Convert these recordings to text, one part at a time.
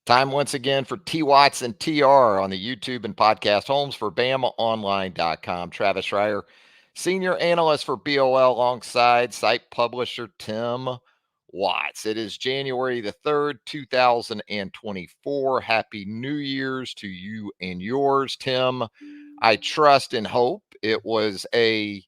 Time once again for T. Watts and TR on the YouTube and podcast homes for BamaOnline.com. Travis Schreier, senior analyst for BOL, alongside site publisher Tim Watts. It is January the 3rd, 2024. Happy New Year's to you and yours, Tim. I trust and hope it was a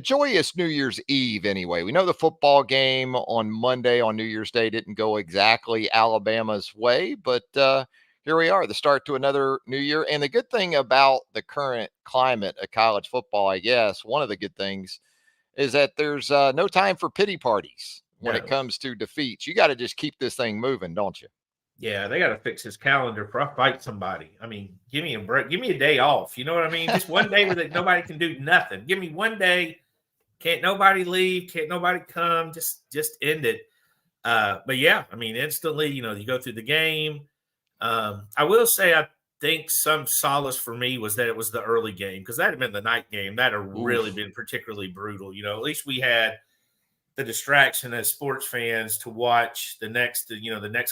joyous New Year's Eve anyway. We know the football game on Monday on New Year's Day didn't go exactly Alabama's way, but here we are, the start to another new year. And the good thing about the current climate of college football, I guess, one of the good things is that there's no time for pity parties when it comes to defeats. You got to just keep this thing moving, don't you? Yeah, they got to fix his calendar for I fight somebody. I mean, give me a break. Give me a day off. You know what I mean? Just one day where nobody can do nothing. Give me one day. Can't nobody leave. Can't nobody come. Just end it. But yeah, I mean, instantly, you go through the game. I will say, I think some solace for me was that it was the early game, because that had been the night game. That had really been particularly brutal. At least we had the distraction as sports fans to watch the next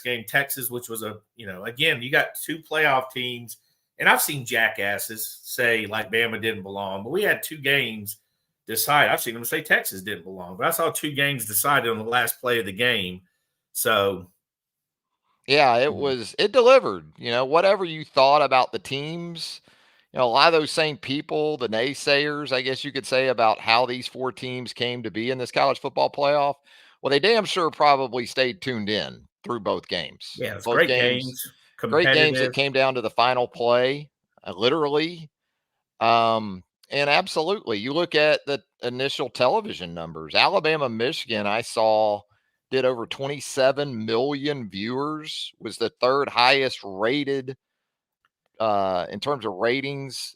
game, Texas, which was again, you got two playoff teams, and I've seen jackasses say like Bama didn't belong, but we had two games decide. I've seen them say Texas didn't belong, but I saw two games decided on the last play of the game. So yeah, it delivered. Whatever you thought about the teams, a lot of those same people, the naysayers, I guess you could say, about how these four teams came to be in this college football playoff, well, they damn sure probably stayed tuned in through both games. Yeah, it's both great games. Great games that came down to the final play, literally. And absolutely, you look at the initial television numbers. Alabama, Michigan, I saw did over 27 million viewers, was the third highest rated in terms of ratings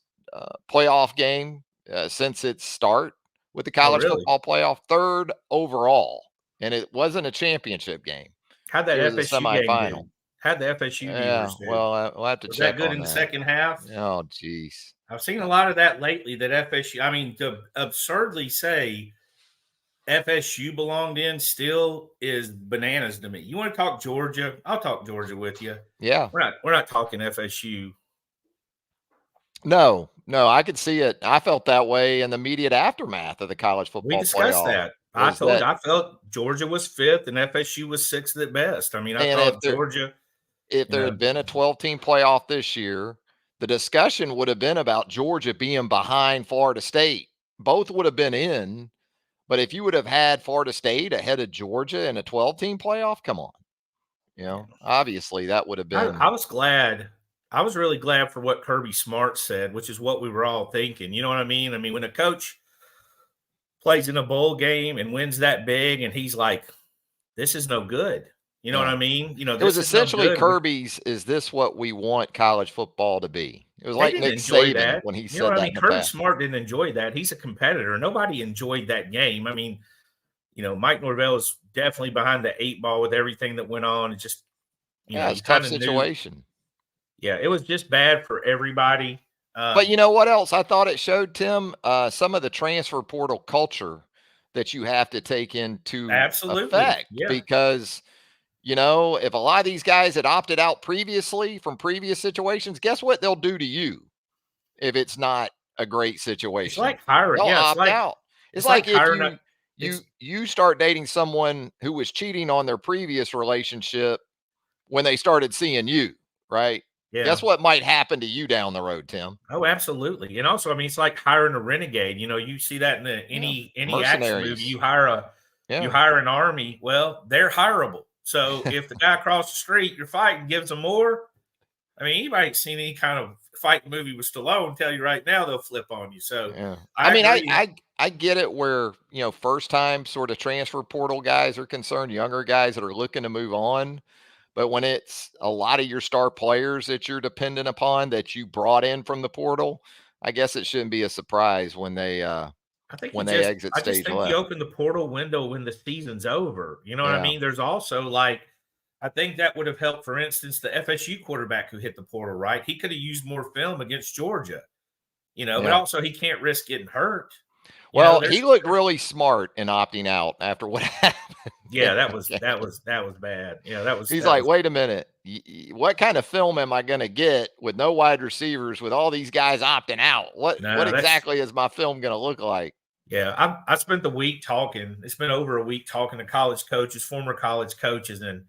playoff game since its start with the college football playoff, third overall. And it wasn't a championship game. How'd that FSU semifinal game? How'd the FSU viewers do? Well, we'll have to was check. Was that good on in that. the second half? Oh, geez. I've seen a lot of that lately, that FSU, I mean, to absurdly say FSU belonged in still is bananas to me. You want to talk Georgia? I'll talk Georgia with you. Yeah. We're not talking FSU. No, I could see it. I felt that way in the immediate aftermath of the college football playoff. We discussed that. I felt Georgia was fifth and FSU was sixth at best. I mean, I thought Georgia. If there had been a 12-team playoff this year, the discussion would have been about Georgia being behind Florida State. Both would have been in, but if you would have had Florida State ahead of Georgia in a 12-team playoff, come on. Obviously that would have been. I was glad. I was really glad for what Kirby Smart said, which is what we were all thinking. You know what I mean? I mean, when a coach plays in a bowl game and wins that big and he's like, this is no good. You know what I mean? It was essentially Kirby's, is this what we want college football to be? It was like Nick Saban when he said that. I mean, Kirby Smart didn't enjoy that. He's a competitor. Nobody enjoyed that game. I mean, Mike Norvell is definitely behind the 8 ball with everything that went on. It's just, it's a tough situation. Yeah, it was just bad for everybody. But you know what else? I thought it showed, Tim, some of the transfer portal culture that you have to take into effect. Yeah. Because, if a lot of these guys had opted out previously from previous situations, guess what they'll do to you if it's not a great situation? It's like hiring. They'll opt out. It's like if you start dating someone who was cheating on their previous relationship when they started seeing you, right? Yeah. Guess what might happen to you down the road, Tim? Oh, absolutely. And also, I mean, it's like hiring a renegade. You see that in any action movie. You hire an army. Well, they're hireable. So if the guy across the street you're fighting gives them more, I mean, anybody seen any kind of fight movie with Stallone, tell you right now they'll flip on you. So I get it where first time sort of transfer portal guys are concerned, younger guys that are looking to move on. But when it's a lot of your star players that you're dependent upon that you brought in from the portal, I guess it shouldn't be a surprise when they exit stage left. I just think you open the portal window when the season's over. You know what I mean? There's also I think that would have helped, for instance, the FSU quarterback who hit the portal, right? He could have used more film against Georgia, but also he can't risk getting hurt. Well, he looked really smart in opting out after what happened. Yeah, that was game. bad. Yeah, that He's was like, wait a minute. What kind of film am I going to get with no wide receivers, with all these guys opting out? What no, that's exactly is my film going to look like? yeah. I spent the week talking. It's been over a week talking to college coaches, former college coaches, and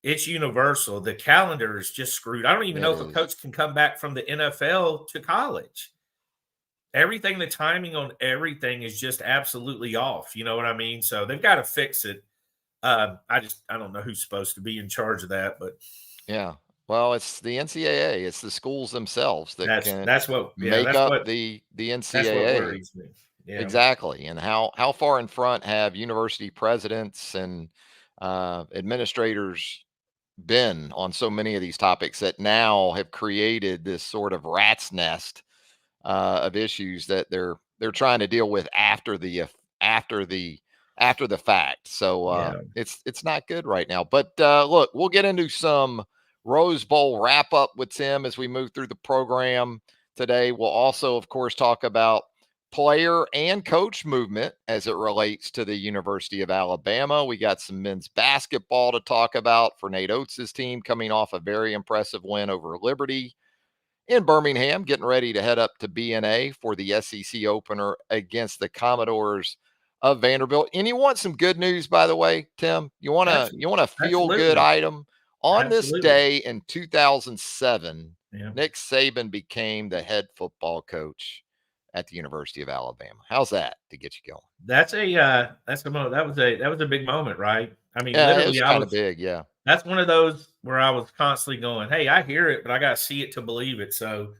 it's universal. The calendar is just screwed. I don't even It know if a is. coach can come back from the NFL to college. Everything, the timing on everything is just absolutely off. You know what I mean? So they've got to fix it. I don't know who's supposed to be in charge of that, but Yeah. Well, it's the NCAA. It's the schools themselves that can that's what yeah, make up the that's what NCAA. worries me. Yeah. Exactly. And how far in front have university presidents and administrators been on so many of these topics that now have created this sort of rat's nest of issues that they're trying to deal with after the after the fact. So Yeah. it's not good right now. But look, we'll get into some Rose Bowl wrap up with Tim as we move through the program today. We'll also, of course, talk about player and coach movement as it relates to the University of Alabama. We got some men's basketball to talk about for Nate Oates' team coming off a very impressive win over Liberty in Birmingham, getting ready to head up to BNA for the SEC opener against the Commodores of Vanderbilt. And you want some good news, by the way, Tim? You want a feel good Absolutely. item? On this Absolutely. day in 2007, Yeah. Nick Saban became the head football coach at the University of Alabama. How's that to get you going? That was a big moment, right? I mean, Yeah, it was literally, kind of big. Yeah. that's one of those where I was constantly going, "Hey, I hear it, but I got to see it to believe it." So,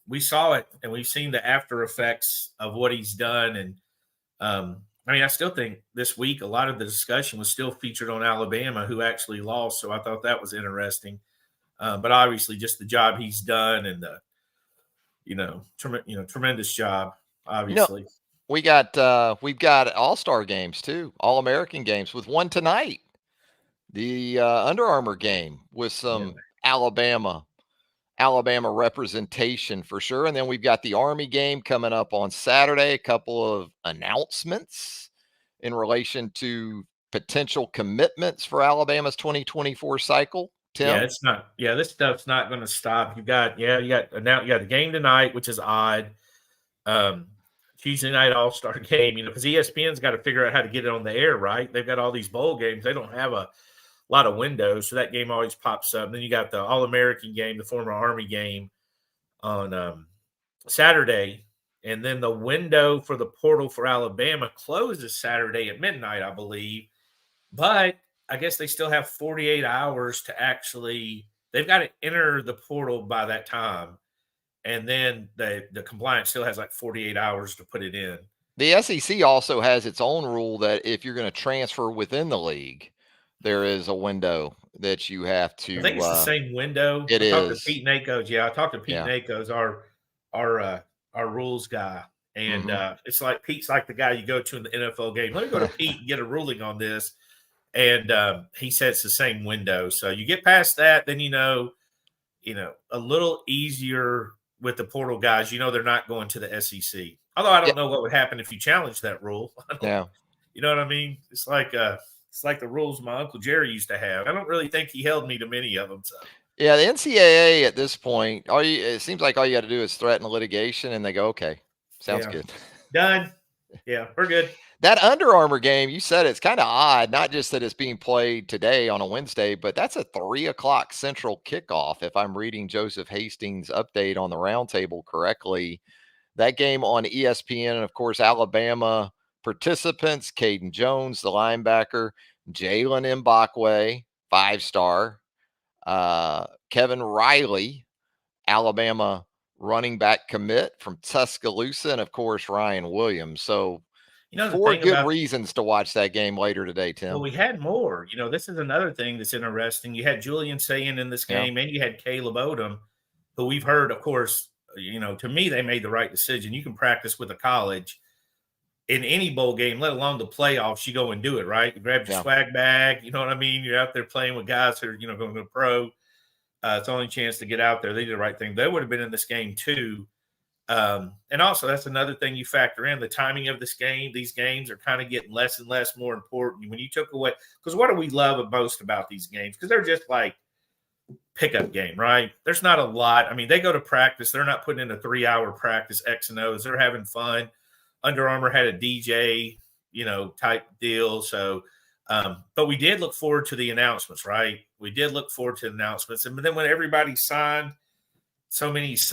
we saw it, and we've seen the after effects of what he's done. And I mean, I still think this week a lot of the discussion was still featured on Alabama, who actually lost. So I thought that was interesting. But obviously, just the job he's done, and the tremendous job, You know, obviously. we've got all-star games too, all-American games with one tonight. The Under Armour game with Yeah. some Alabama representation for sure. And then we've got the Army game coming up on Saturday. A couple of announcements in relation to potential commitments for Alabama's 2024 cycle. Yeah, Tim? it's not. Yeah, this stuff's not going to stop. You got the game tonight, which is odd. Um, Tuesday night All Star game, because ESPN's got to figure out how to get it on the air, right? They've got all these bowl games. They don't have a lot of windows, so that game always pops up. And then you got the All American game, the former Army game on Saturday, and then the window for the portal for Alabama closes Saturday at midnight, I believe. But I guess they still have 48 hours to actually. They've got to enter the portal by that time, and then the compliance still has like 48 hours to put it in. The SEC also has its own rule that if you're going to transfer within the league, there is a window that you have I think to. it's the same window. It I talked to is. Pete Nakos. Yeah, I talked to Pete Yeah. Nakos, our uh, our rules guy, and Mhm. it's like Pete's like the guy you go to in the NFL game. Let me go to Pete and get a ruling on this, and he said it's the same window. So you get past that, then a little easier with the portal guys. They're not going to the SEC. Although I Yeah. don't know what would happen if you challenge that rule. Yeah. You know what I mean? It's like the rules my Uncle Jerry used to have. I don't really think he held me to many of them. So Yeah, the NCAA at this point, it seems like all you got to do is threaten litigation, and they go, "Okay, sounds yeah, good." done. Yeah, we're good. That Under Armour game, you said it's kind of odd. Not just that it's being played today on a Wednesday, but that's a 3 o'clock Central kickoff. If I'm reading Joseph Hastings' update on the roundtable correctly, that game on ESPN, and of course Alabama participants: Caden Jones, the linebacker; Jalen Mbakwe, 5-star; Kevin Riley, Alabama running back commit from Tuscaloosa, and of course Ryan Williams. So The 4 thing good about reasons to watch that game later today, well, Tim. we had more. This is another thing that's interesting. You had Julian Sayin in this Yeah. game, and you had Caleb Odom, who we've heard, of course. To me, they made the right decision. You can practice with a college in any bowl game, let alone the playoffs. You go and do it, right? You grab your Yeah. swag bag. You know what I mean? You're out there playing with guys who are, going to the pro. It's the only chance to get out there. They did the right thing. They would have been in this game too. And also, that's another thing you factor in the timing of this game. These games are kind of getting less and less more important. When you took away, because what do we love most about these games? Because they're just like pickup game, right? There's not a lot. I mean, they go to practice. They're not putting in a 3-hour practice X and O's. They're having fun. Under Armour had a DJ, type deal. So, but we did look forward to the announcements, right? We did look forward to the announcements. And then when everybody signed, so many's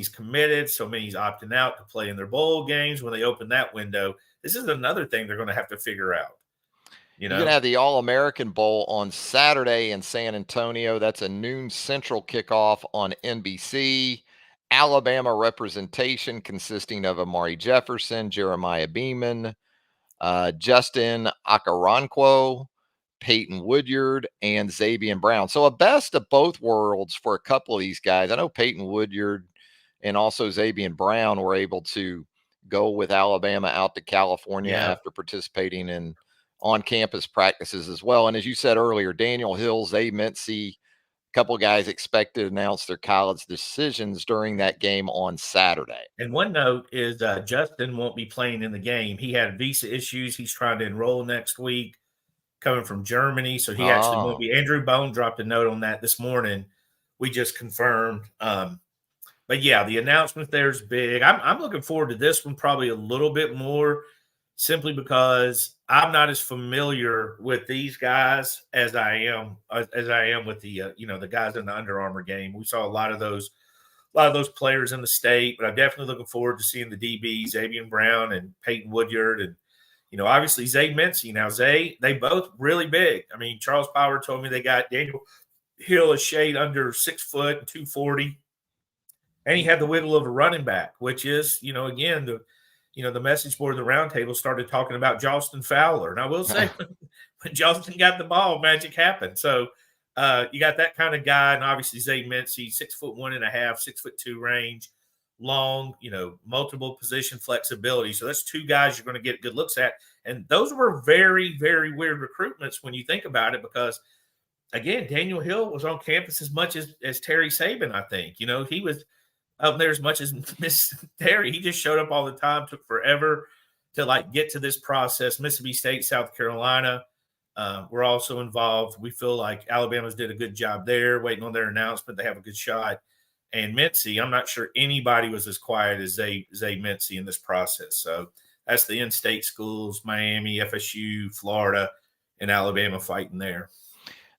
committed, so many's opting out to play in their bowl games when they open that window. This is another thing they're going to have to figure out. You're going to have the All-American Bowl on Saturday in San Antonio. That's a noon Central kickoff on NBC. Alabama representation consisting of Amari Jefferson, Jeremiah Beeman, Justin Okoronkwo, Peyton Woodyard, and Xavier Brown. So a best of both worlds for a couple of these guys. I know Peyton Woodyard and also Xavier Brown were able to go with Alabama out to California after participating in on-campus practices as well. And as you said earlier, Daniel Hill, Zay Mincy, a couple of guys expected to announce their college decisions during that game on Saturday. And one note is Justin won't be playing in the game. He had visa issues. He's trying to enroll next week, coming from Germany. So he actually won't be. Andrew Bone dropped a note on that this morning. We just confirmed. But yeah, the announcement there is big. I'm looking forward to this one probably a little bit more, simply because I'm not as familiar with these guys as I am with the the guys in the Under Armour game. We saw a lot of those players in the state, but I'm definitely looking forward to seeing the DBs, Xavier Brown and Peyton Woodyard, and obviously Zay Mincy. Now they both really big. I mean, Charles Power told me they got Daniel Hill a shade under 6 foot and 240, and he had the wiggle of a running back, which is again the message board of the roundtable started talking about Joston Fowler. And I will say, when Joston got the ball, magic happened. So you got that kind of guy, and obviously Zay Mincy, 6'1.5", 6'2" range, long, multiple position flexibility. So that's two guys you're going to get good looks at. And those were very, very weird recruitments when you think about it, because again, Daniel Hill was on campus as much as Terry Saban, I think. He was up there as much as Miss Terry. He just showed up all the time, took forever to get to this process. Mississippi State, South Carolina, we're also involved. We feel like Alabama's did a good job there, waiting on their announcement. They have a good shot. And Mincy, I'm not sure anybody was as quiet as Zay Mincy in this process. So that's the in-state schools, Miami, FSU, Florida, and Alabama fighting there.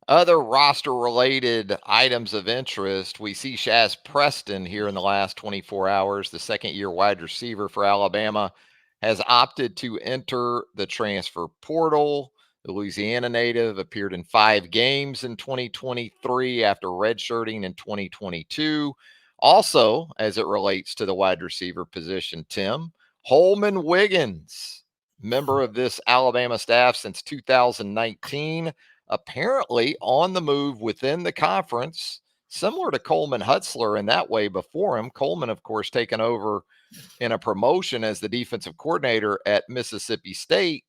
Other roster-related items of interest, we see Shaz Preston here in the last 24 hours, the second-year wide receiver for Alabama, has opted to enter the transfer portal. The Louisiana native appeared in 5 games in 2023 after redshirting in 2022. Also, as it relates to the wide receiver position, Tim, Holman Wiggins, member of this Alabama staff since 2019, apparently on the move within the conference, similar to Coleman Hutzler in that way before him. Coleman, of course, taken over in a promotion as the defensive coordinator at Mississippi State.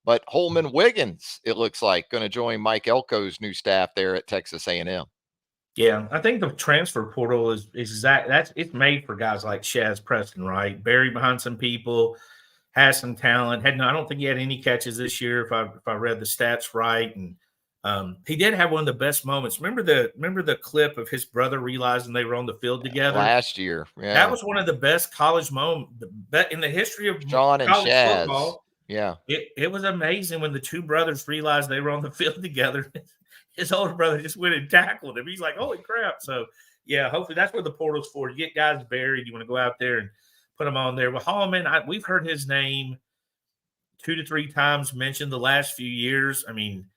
But Holman Wiggins, it looks like, going to join Mike Elko's new staff there at Texas A&M. Yeah, I think the transfer portal is it's made for guys like Shaz Preston, right? Buried behind some people, has some talent. I don't think he had any catches this year, if I read the stats right. And he did have one of the best moments. Remember the clip of his brother realizing they were on the field together last year? Yeah, that was one of the best college moments in the history of Sean and college Shaz. football. Yeah, it was amazing when the two brothers realized they were on the field together. His older brother just went and tackled him. He's like, "Holy crap!" So yeah, hopefully that's what the portal's for. You get guys buried. You want to go out there and put them on there. Well, Hallman, we've heard his name 2 to 3 times mentioned the last few years. I mean,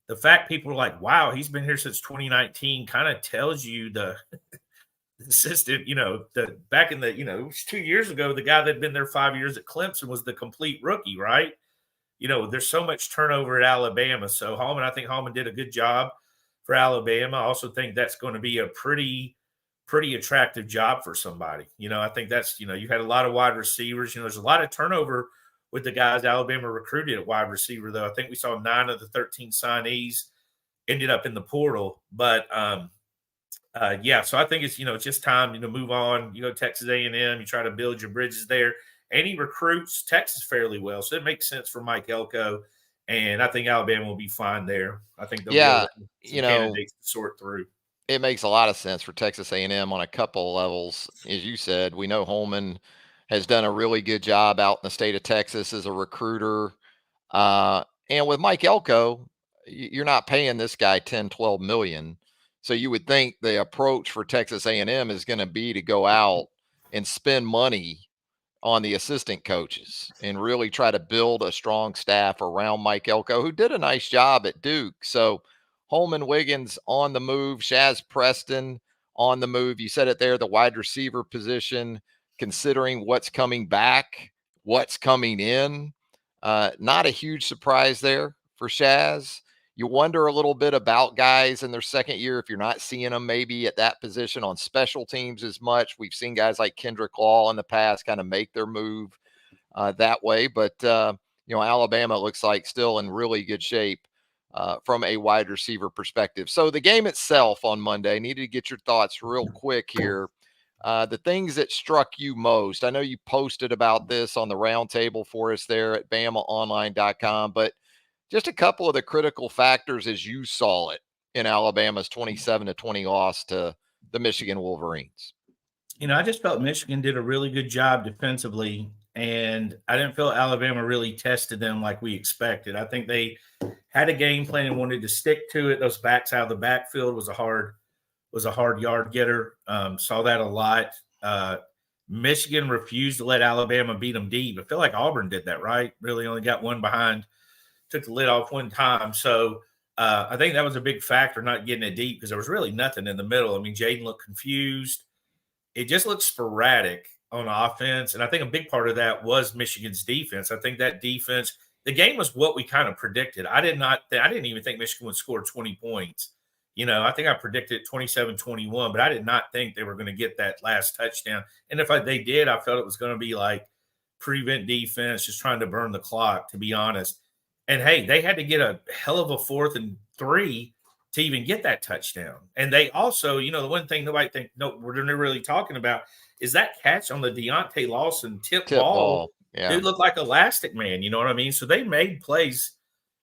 the fact people are like, "Wow, he's been here since 2019," kind of tells you the assistant. Back in the it was 2 years ago, the guy that'd been there 5 years at Clemson was the complete rookie, right? There's so much turnover at Alabama. So I think Hallman did a good job for Alabama. I also think that's going to be a pretty attractive job for somebody. I think that's, you had a lot of wide receivers. There's a lot of turnover with the guys Alabama recruited at wide receiver, though. I think we saw 9 of the 13 signees ended up in the portal. But Yeah, so I think it's it's just time to move on. You go Texas A&M, you try to build your bridges there, and he recruits Texas fairly well, so it makes sense for Mike Elko, and I think Alabama will be fine there. I think they'll be able Yeah, to have some you know, candidates to sort through. it makes a lot of sense for Texas A&M on a couple of levels. As you said, we know Holman has done a really good job out in the state of Texas as a recruiter. And with Mike Elko, you're not paying this guy 10, 12 million. So you would think the approach for Texas A&M is going to be to go out and spend money on the assistant coaches and really try to build a strong staff around Mike Elko, who did a nice job at Duke. So Holman Wiggins on the move, Shaz Preston on the move. You said it there, the wide receiver position, considering what's coming back, what's coming in. Not a huge surprise there for Shaz. You wonder a little bit about guys in their second year if you're not seeing them maybe at that position on special teams as much. We've seen guys like Kendrick Law in the past kind of make their move that way, but Alabama looks like still in really good shape from a wide receiver perspective. So the game itself on Monday, needed to get your thoughts real quick here. The things that struck you most. I know you posted about this on the roundtable for us there at BamaOnline.com, but just a couple of the critical factors as you saw it in Alabama's 27-20 loss to the Michigan Wolverines. I just felt Michigan did a really good job defensively, and I didn't feel Alabama really tested them like we expected. I think they had a game plan and wanted to stick to it. Those backs out of the backfield was a hard yard getter. Saw that a lot. Michigan refused to let Alabama beat them deep. I feel like Auburn did that, right? Really only got one behind, took the lid off one time. So I think that was a big factor, not getting it deep, because there was really nothing in the middle. I mean, Jaden looked confused. It just looked sporadic on offense. And I think a big part of that was Michigan's defense. I think that defense, the game was what we kind of predicted. I didn't even think Michigan would score 20 points. I think I predicted 27-21, but I did not think they were going to get that last touchdown. And if they did, I felt it was going to be like prevent defense, just trying to burn the clock, to be honest. And hey, they had to get a hell of a 4th and 3 to even get that touchdown. And they also, the one thing we're really talking about is that catch on the Deontay Lawson tip ball. Yeah. Dude looked like Elastic Man, you know what I mean? So they made plays.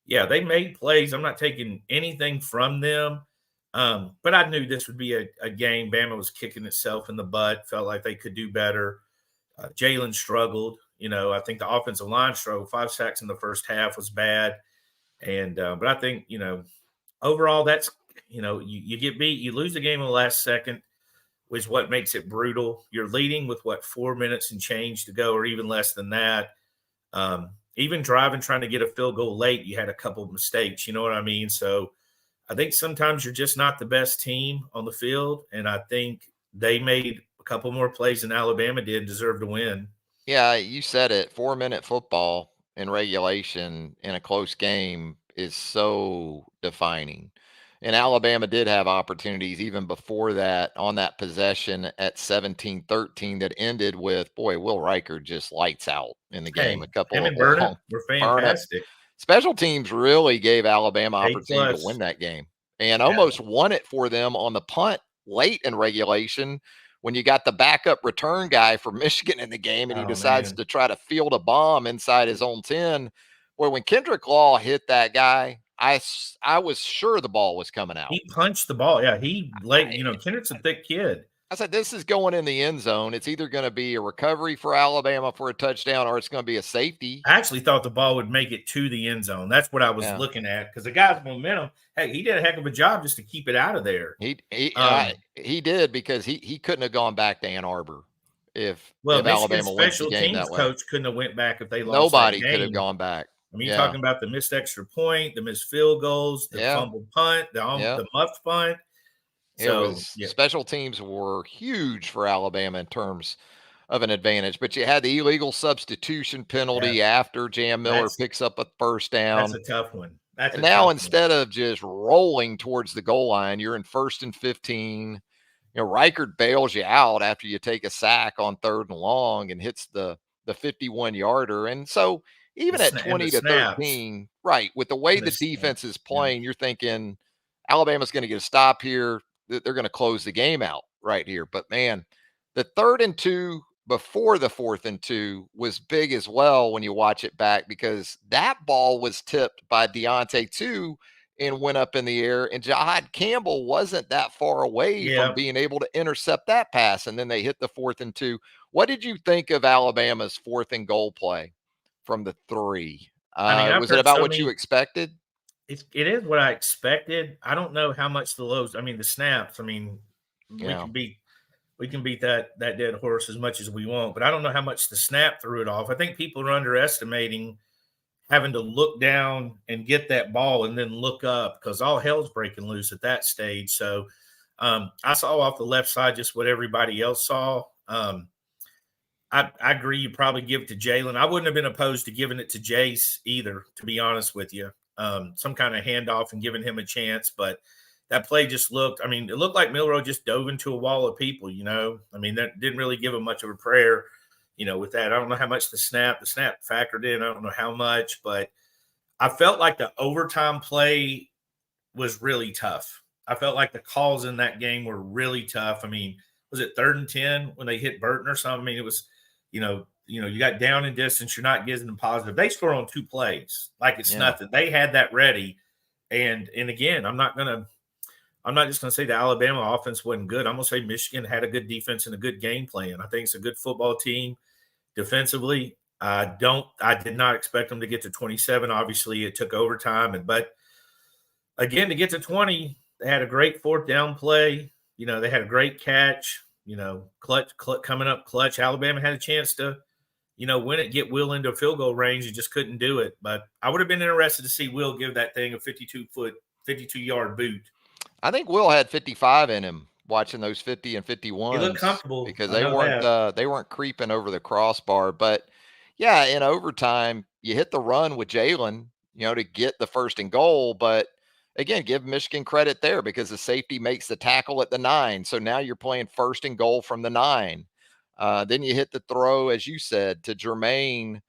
Yeah, they made plays. I'm not taking anything from them. But I knew this would be a game. Bama was kicking itself in the butt, felt like they could do better. Jalen struggled. I think the offensive line struggled. 5 sacks in the first half was bad. And but I think, overall, that's, you get beat, you lose the game in the last second, which is what makes it brutal. You're leading with 4 minutes and change to go, or even less than that. Even driving, trying to get a field goal late, you had a couple of mistakes. You know what I mean? So I think sometimes you're just not the best team on the field. And I think they made a couple more plays than Alabama did, deserve to win. Yeah, you said it. 4-minute football in regulation in a close game is so defining. And Alabama did have opportunities even before that on that possession at 17-13 that ended with, Will Riker just lights out in the game. Hey, A couple him of and Burnett were fantastic. Special teams really gave Alabama opportunity to A+. win that game and almost won it for them on the punt late in regulation when you got the backup return guy for Michigan in the game and he decides to try to field a bomb inside his own 10. Boy, when Kendrick Law hit that guy, I was sure the ball was coming out. He punched the ball. Yeah, Kendrick's a thick kid. I said, this is going in the end zone. It's either going to be a recovery for Alabama for a touchdown or it's going to be a safety. I actually thought the ball would make it to the end zone. That's what I was looking at, because the guy's momentum, hey, he did a heck of a job just to keep it out of there. He did, because he couldn't have gone back to Ann Arbor if Alabama wins the game that way. Special teams coach couldn't have went back if they lost. Nobody could have gone back. I mean, you're talking about the missed extra point, the missed field goals, the fumbled punt, the muffed punt. Special teams were huge for Alabama in terms of an advantage, but you had the illegal substitution penalty after Jam Miller picks up a first down. That's a tough one. Instead of just rolling towards the goal line, you're in 1st and 15. Reichard bails you out after you take a sack on 3rd and long and hits the 51-yarder. And so even at 20-13, right, with the way the defense is playing, you're thinking Alabama's going to get a stop here. they're going to close the game out right here. But man, the 3rd and 2 before the 4th and 2 was big as well when you watch it back, because that ball was tipped by Deontay too and went up in the air, and Jahad Campbell wasn't that far away from being able to intercept that pass, and then they hit the 4th and 2. What did you think of Alabama's 4th and goal play from the 3? Was it about what you expected? It is what I expected. I don't know how much the snaps. I mean, we can beat that dead horse as much as we want, but I don't know how much the snap threw it off. I think people are underestimating having to look down and get that ball and then look up, because all hell's breaking loose at that stage. So I saw off the left side just what everybody else saw. I agree. You probably give it to Jalen. I wouldn't have been opposed to giving it to Jace either, to be honest with you. Some kind of handoff and giving him a chance, but that play just looked, it looked like Milroe just dove into a wall of people, that didn't really give him much of a prayer, with that. I don't know how much the snap factored in. I don't know how much, but I felt like the overtime play was really tough. I felt like the calls in that game were really tough. Was it 3rd and 10 when they hit Burton or something? It was, you got down in distance. You're not getting them positive. They score on 2 plays like it's nothing. They had that ready. And again, I'm not just going to say the Alabama offense wasn't good. I'm going to say Michigan had a good defense and a good game plan. I think it's a good football team defensively. I did not expect them to get to 27. Obviously, it took overtime. But again, to get to 20, they had a great 4th down play. They had a great catch. Clutch coming up clutch. Alabama had a chance to, win it, get Will into field goal range. You just couldn't do it. But I would have been interested to see Will give that thing a 52-yard boot. I think Will had 55 in him watching those 50 and 51s. He looked comfortable because they weren't creeping over the crossbar. But yeah, in overtime, you hit the run with Jalen, to get the 1st and goal. But again, give Michigan credit there, because the safety makes the tackle at the 9. So now you're playing 1st and goal from the 9. Then you hit the throw, as you said, to Jermaine.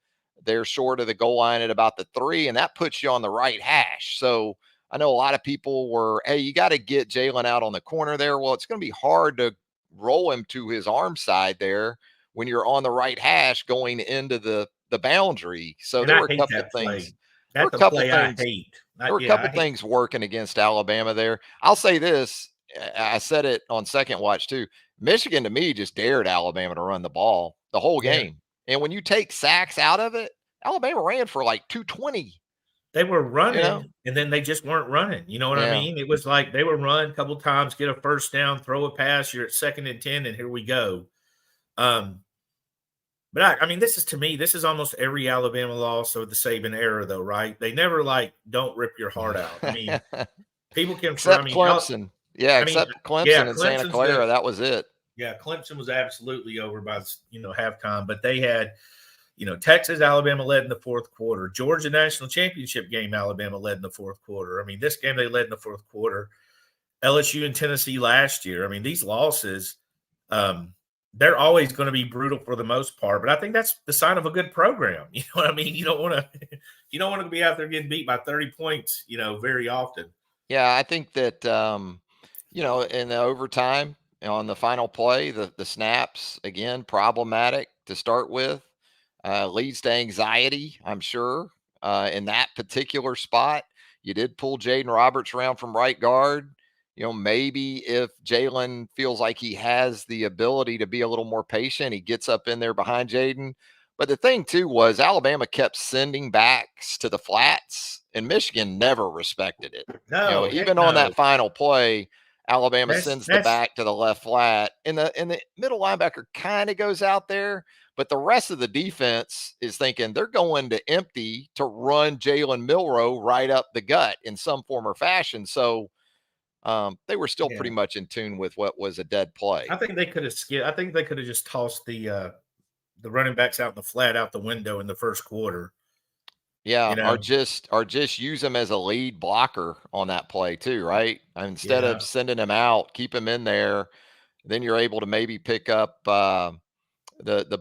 They're short of the goal line at about the 3, and that puts you on the right hash. So I know a lot of people were, hey, you got to get Jalen out on the corner there. Well, it's going to be hard to roll him to his arm side there when you're on the right hash going into the boundary. So there were a couple of things. There were a couple things working against Alabama there. I'll say this. I said it on second watch too. Michigan, to me, just dared Alabama to run the ball the whole game. And when you take sacks out of it, Alabama ran for like 220. They were running, and then they just weren't running. You know what I mean? It was like they were run a couple times, get a 1st down, throw a pass. You're at 2nd and 10, and here we go. But this is almost every Alabama loss of the Saban era, though, right? They never don't rip your heart out. People can except Clemson. Except Clemson and Santa Clara. That was it. Yeah, Clemson was absolutely over by halftime, but they had. Texas, Alabama led in the 4th quarter. Georgia national championship game, Alabama led in the 4th quarter. This game they led in the 4th quarter. LSU and Tennessee last year. These losses, they're always going to be brutal for the most part. But I think that's the sign of a good program. You know what I mean? You don't want to be out there getting beat by 30 points, very often. Yeah, I think that in the overtime on the final play, the snaps again problematic to start with. Leads to anxiety, I'm sure, in that particular spot. You did pull Jaden Roberts around from right guard. Maybe if Jalen feels like he has the ability to be a little more patient, he gets up in there behind Jaden. But the thing, too, was Alabama kept sending backs to the flats, and Michigan never respected it. No, even on that final play, Alabama sends the back to the left flat, and the middle linebacker kind of goes out there. But the rest of the defense is thinking they're going to empty to run Jalen Milroe right up the gut in some form or fashion. So they were still pretty much in tune with what was a dead play. I think they could have skipped. I think they could have just tossed the running backs out in the flat out the window in the 1st quarter. Yeah, or just use him as a lead blocker on that play too, right? Instead of sending him out, keep him in there. Then you're able to maybe pick up the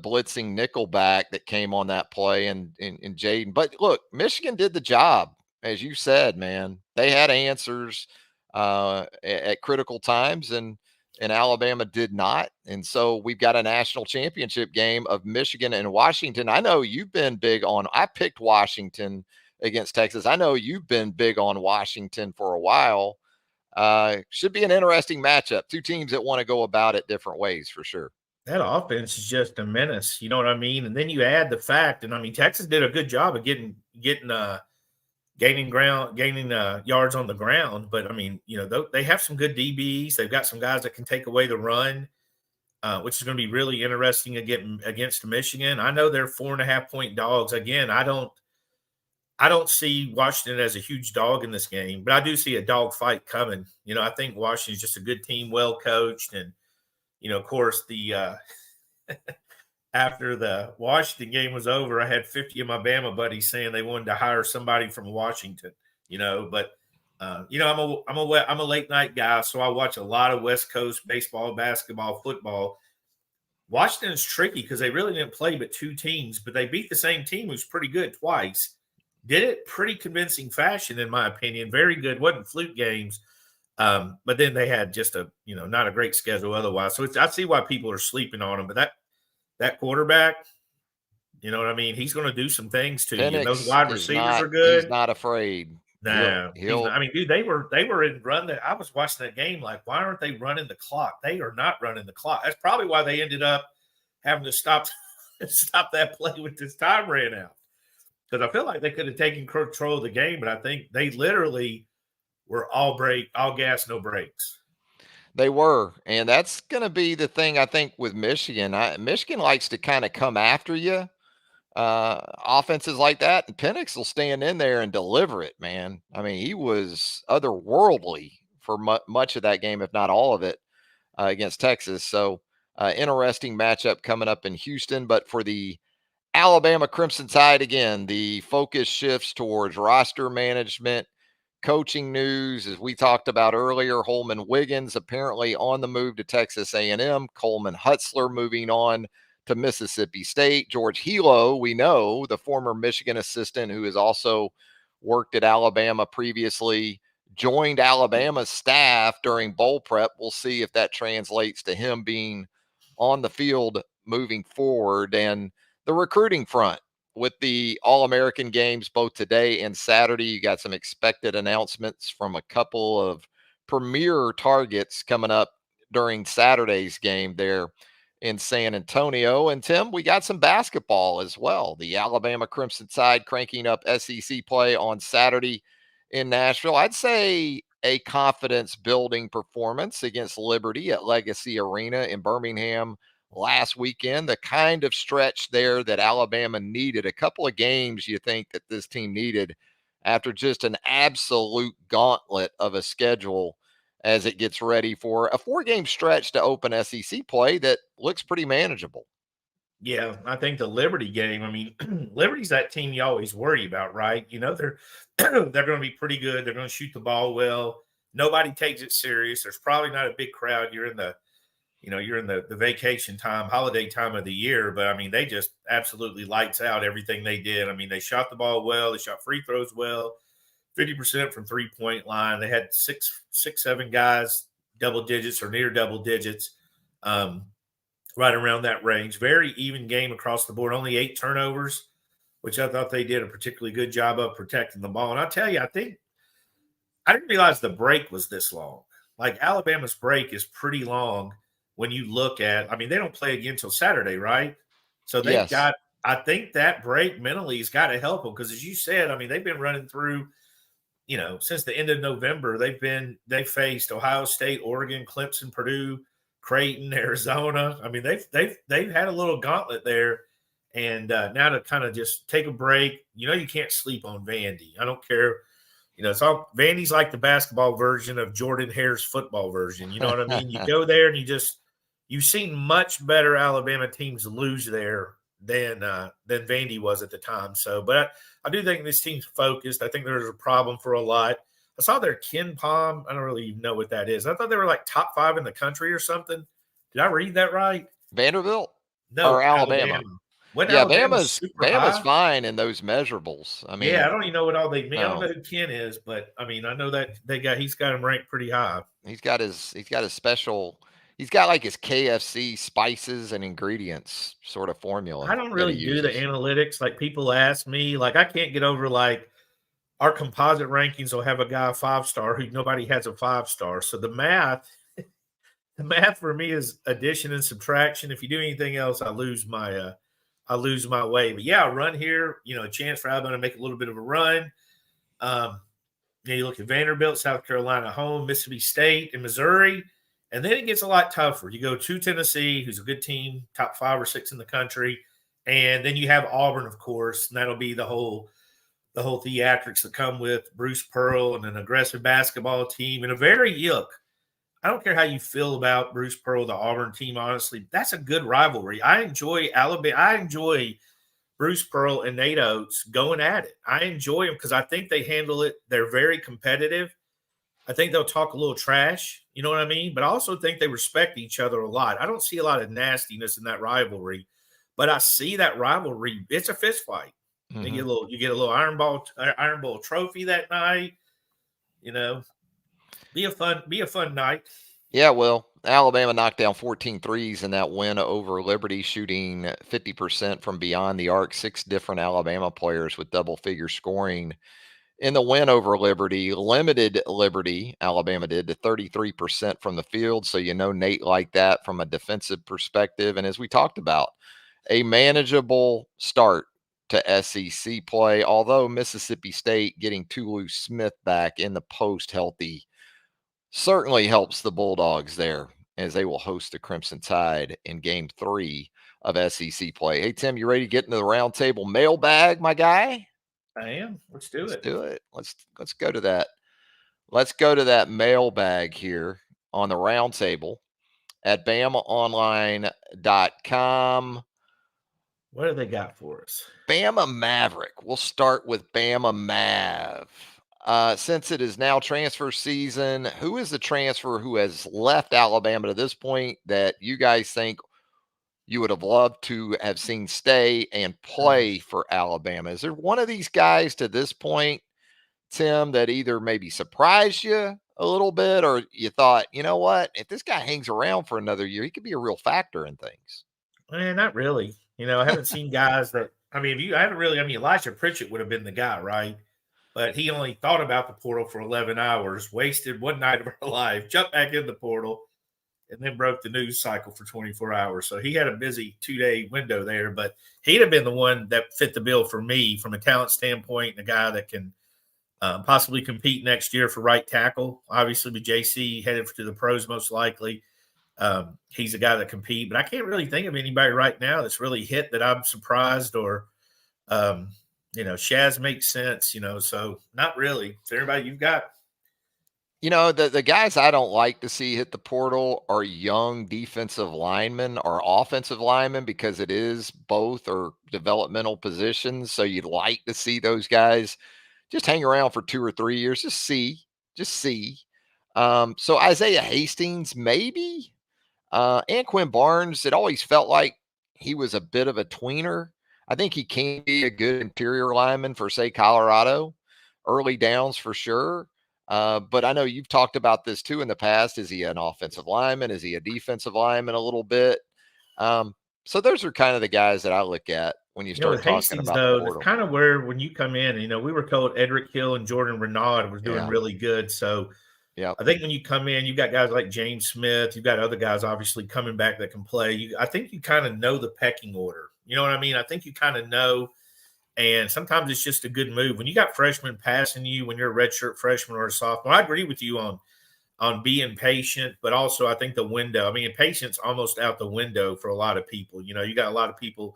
blitzing nickel back that came on that play and Jaden. But look, Michigan did the job, as you said, man. They had answers. at critical times, and Alabama did not. And so we've got a national championship game of Michigan and Washington. I know you've been big on. I picked Washington against Texas. I know you've been big on Washington for a while. Should be an interesting matchup. Two teams that want to go about it different ways for sure. That offense is just a menace. You know what I mean? And then you add the fact, and I mean, Texas did a good job of gaining yards on the ground. But I mean, you know, they have some good DBs. They've got some guys that can take away the run, which is going to be really interesting against Michigan. I know they're 4.5-point dogs. Again, I don't see Washington as a huge dog in this game, but I do see a dog fight coming. You know, I think Washington's just a good team, well coached, and you know, of course, the after the Washington game was over, I had 50 of my Bama buddies saying they wanted to hire somebody from Washington. You know, but you know, I'm a late night guy, so I watch a lot of West Coast baseball, basketball, football. Washington is tricky because they really didn't play but two teams, but they beat the same team who's pretty good twice. Did it pretty convincing fashion, in my opinion. Very good. Wasn't fluke games. But then they had just not a great schedule otherwise. So I see why people are sleeping on him. But that quarterback, you know what I mean? He's going to do some things to you. And those wide receivers are good. He's not afraid. No, I mean, dude, they were in run that. I was watching that game like, why aren't they running the clock? They are not running the clock. That's probably why they ended up having to stop that play when this time ran out. Because I feel like they could have taken control of the game, but I think they literally were all gas, no brakes. They were, and that's going to be the thing I think with Michigan. Michigan likes to kind of come after you, offenses like that, and Penix will stand in there and deliver it, man. I mean, he was otherworldly for much of that game, if not all of it, against Texas. So, interesting matchup coming up in Houston. But for the Alabama Crimson Tide, again, the focus shifts towards roster management. Coaching news, as we talked about earlier, Holman Wiggins apparently on the move to Texas A&M. Coleman Hutzler moving on to Mississippi State. George Hilo, we know, the former Michigan assistant who has also worked at Alabama previously, joined Alabama's staff during bowl prep. We'll see if that translates to him being on the field moving forward. And the recruiting front, with the All-American games both today and Saturday, you got some expected announcements from a couple of premier targets coming up during Saturday's game there in San Antonio. And Tim, we got some basketball as well. The Alabama Crimson Tide cranking up SEC play on Saturday in Nashville. I'd say a confidence-building performance against Liberty at Legacy Arena in Birmingham last weekend, the kind of stretch there that Alabama needed. A couple of games you think that this team needed after just an absolute gauntlet of a schedule as it gets ready for a 4-game stretch to open SEC play that looks pretty manageable. Yeah, I think the Liberty game, I mean, Liberty's that team you always worry about, right? You know, they're going to be pretty good. They're going to shoot the ball well. Nobody takes it serious. There's probably not a big crowd. You're in the vacation time, holiday time of the year, but I mean, they just absolutely lights out everything they did. I mean, they shot the ball well, they shot free throws well, 50% from 3-point line. They had six, 7 guys, double digits or near double digits, right around that range. Very even game across the board, only 8 turnovers, which I thought they did a particularly good job of protecting the ball. And I'll tell you, I didn't realize the break was this long. Like Alabama's break is pretty long. When you look at, I mean, they don't play again until Saturday, right? So they've got, I think that break mentally has got to help them because, as you said, I mean, they've been running through, since the end of November. They faced Ohio State, Oregon, Clemson, Purdue, Creighton, Arizona. I mean, they've had a little gauntlet there, and now to kind of just take a break. You can't sleep on Vandy. I don't care. It's all Vandy's like the basketball version of Jordan Hare's football version. You know what I mean? You go there and you've seen much better Alabama teams lose there than Vandy was at the time. So, but I do think this team's focused. I think there's a problem for a lot. I saw their Ken Palm. I don't really even know what that is. I thought they were like top 5 in the country or something. Did I read that right? Vanderbilt? No, or Alabama? When Yeah, Alabama's super Bama's high. fine in those measurables. I Yeah, I mean, don't even know what all they mean. I don't no, know who Ken is, but I mean, I know that he's got him ranked pretty high. he's got his special. He's got like his KFC spices and ingredients sort of I formula don't that he really do the uses. analytics. Like people ask me, like I can't get over like our composite rankings will have a guy a 5-star who nobody has a 5-star. So the math for me is addition and subtraction. If you do anything else, I lose my way. But yeah, a run here, a chance for Alabama to make a little bit of a run. You look at Vanderbilt, South Carolina home, Mississippi State, and Missouri, and then it gets a lot tougher. You go to Tennessee, who's a good team, top 5 or 6 in the country, and then you have Auburn, of course, and that'll be the whole theatrics that come with Bruce Pearl and an aggressive basketball team and a very I don't care how you feel about Bruce Pearl, the Auburn team. Honestly, that's a good rivalry. I enjoy Alabama. I enjoy Bruce Pearl and Nate Oates going at it. I enjoy them because I think they handle it. They're very competitive. I think they'll talk a little trash, you know what I mean? But I also think they respect each other a lot. I don't see a lot of nastiness in that rivalry, but I see that rivalry. It's a fist fight. Mm-hmm. You get a little Iron Bowl trophy that night. Be a fun night. Yeah, well, Alabama knocked down 14 threes in that win over Liberty, shooting 50% from beyond the arc. 6 different Alabama players with double-figure scoring in the win over Liberty. Limited Liberty, Alabama did, to 33% from the field. So Nate liked that from a defensive perspective. And as we talked about, a manageable start to SEC play, although Mississippi State getting Tulu Smith back in the post healthy certainly helps the Bulldogs there, as they will host the Crimson Tide in game 3 of SEC play. Hey, Tim, you ready to get into the roundtable mailbag, my guy? I am. Let's do it. Let's go to that. Let's go to that mailbag here on the roundtable at BamaOnline.com. What do they got for us? Bama Maverick. We'll start with Bama Mav. Since it is now transfer season, who is the transfer who has left Alabama to this point that you guys think you would have loved to have seen stay and play for Alabama? Is there one of these guys to this point, Tim, that either maybe surprised you a little bit or you thought, you know what, if this guy hangs around for another year, he could be a real factor in things? Not really. I haven't seen guys that, Elijah Pritchett would have been the guy, right? But he only thought about the portal for 11 hours, wasted one night of our life, jumped back in the portal, and then broke the news cycle for 24 hours. So he had a busy 2-day window there, but he'd have been the one that fit the bill for me from a talent standpoint, and a guy that can possibly compete next year for right tackle. Obviously, with JC headed to the pros most likely. He's a guy that compete, but I can't really think of anybody right now that's really hit that I'm surprised or Shaz makes sense, so not really. Is there anybody you've got? The guys I don't like to see hit the portal are young defensive linemen or offensive linemen, because it is both or developmental positions. So you'd like to see those guys just hang around for 2 or 3 years, just see. So Isaiah Hastings, maybe, and Quinn Barnes, it always felt like he was a bit of a tweener. I think he can be a good interior lineman for, say, Colorado, early downs for sure. But I know you've talked about this too in the past. Is he an offensive lineman? Is he a defensive lineman a little bit? So those are kind of the guys that I look at when you start talking Hastings, about though, the portal. that's kind of where when you come in, we were told Edric Hill and Jordan Renaud were doing really good. So yeah, I think when you come in, you've got guys like James Smith. You've got other guys obviously coming back that can play. I think you kind of know the pecking order. You know what I mean? I think you kind of know, and sometimes it's just a good move. When you got freshmen passing you when you're a redshirt freshman or a sophomore, I agree with you on being patient, but also I think the window. Patience almost out the window for a lot of people. You got a lot of people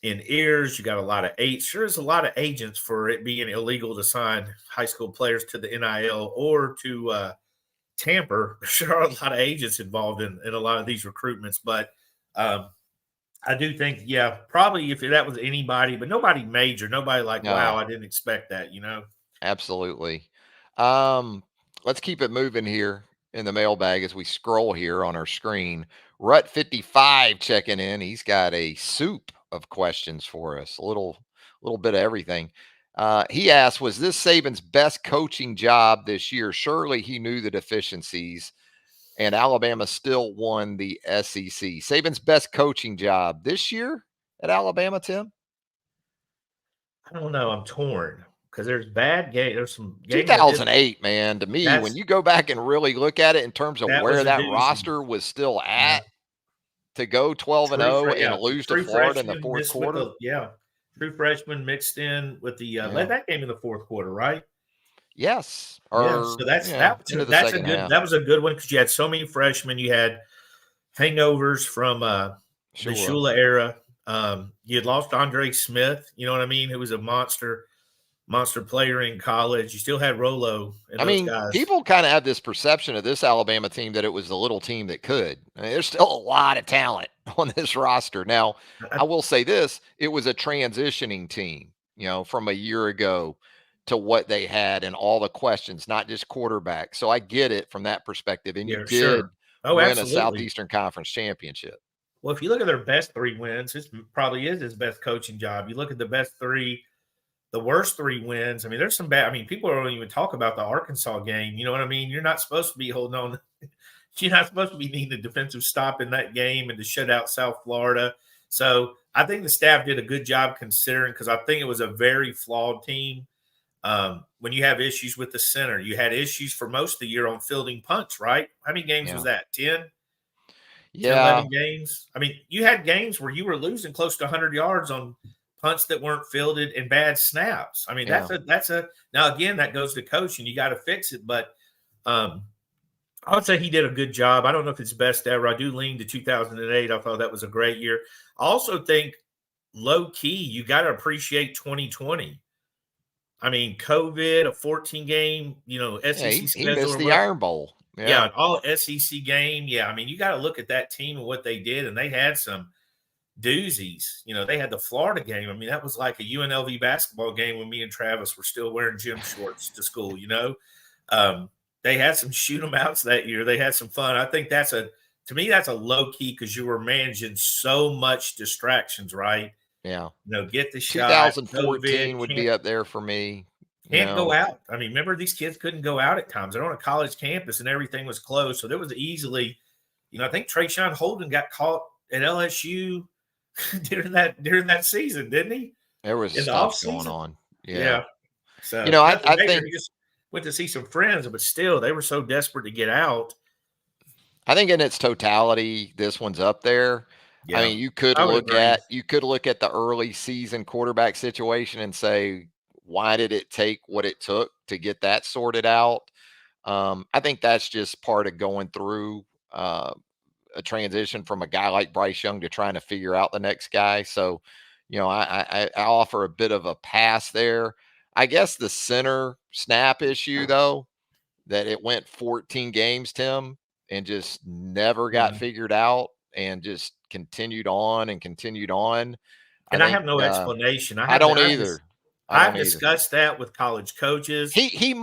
in ears. You got a lot of Sure, there's a lot of agents for it being illegal to sign high school players to the NIL or to tamper. There are a lot of agents involved in a lot of these recruitments, but I do think, probably if that was anybody, but nobody major, nobody like, no. Wow, I didn't expect that, Absolutely. Let's keep it moving here in the mailbag as we scroll here on our screen. Rut 55 checking in. He's got a soup of questions for us. A little bit of everything. He asked, was this Saban's best coaching job this year? Surely he knew the deficiencies, and Alabama still won the SEC. Saban's best coaching job this year at Alabama, Tim? I don't know. I'm torn because there's bad games. There's some games. 2008, man. To me, when you go back and really look at it in terms of where that roster was still at, to go 12-0 and lose to Florida in the fourth quarter. True freshman mixed in with the led that game in the fourth quarter, right? Yes. So that's that was a good one because you had so many freshmen. You had hangovers from the Shula era. You had lost Andre Smith, you know what I mean, who was a monster player in college. You still had Rolo and those guys. People kind of have this perception of this Alabama team that it was the little team that could. There's still a lot of talent on this roster. Now, I will say this, it was a transitioning team, from a year ago to what they had and all the questions, not just quarterback. So I get it from that perspective. And you did win a Southeastern Conference championship. Well, if you look at their best 3 wins, this probably is his best coaching job. You look at the best 3, the worst 3 wins. I mean, there's some bad. I mean, people don't even talk about the Arkansas game. You know what I mean? You're not supposed to be holding on. You're not supposed to be needing a defensive stop in that game and to shut out South Florida. So I think the staff did a good job considering, because I think it was a very flawed team. When you have issues with the center, you had issues for most of the year on fielding punts, right? How many games was that? 10? Yeah. 11 games. I mean, you had games where you were losing close to 100 yards on punts that weren't fielded and bad snaps. I mean, that's a now again, that goes to coaching. You got to fix it. But I would say he did a good job. I don't know if it's best ever. I do lean to 2008. I thought that was a great year. I also think low key, you got to appreciate 2020. I mean, COVID, a 14 game, SEC he schedule. missed the Iron Bowl. Yeah, all SEC game. Yeah, I mean, you got to look at that team and what they did, and they had some doozies. They had the Florida game. I mean, that was like a UNLV basketball game when me and Travis were still wearing gym shorts to school. They had some shoot 'em outs that year. They had some fun. I think to me, that's a low key because you were managing so much distractions, right? Yeah. Get the shot. 2014 would be up there for me. Can't go out. I mean, remember these kids couldn't go out at times. They're on a college campus and everything was closed. So there was easily, I think Trayshawn Holden got caught at LSU during that season, didn't he? There was stuff going on. Yeah. So I think he just went to see some friends, but still they were so desperate to get out. I think in its totality, this one's up there. Yeah. I mean, you could look at the early season quarterback situation and say, why did it take what it took to get that sorted out? I think that's just part of going through a transition from a guy like Bryce Young to trying to figure out the next guy. So, I offer a bit of a pass there. I guess the center snap issue, though, that it went 14 games, Tim, and just never got figured out and just continued on and continued on. And I have no explanation. I don't either. I've discussed that with college coaches. It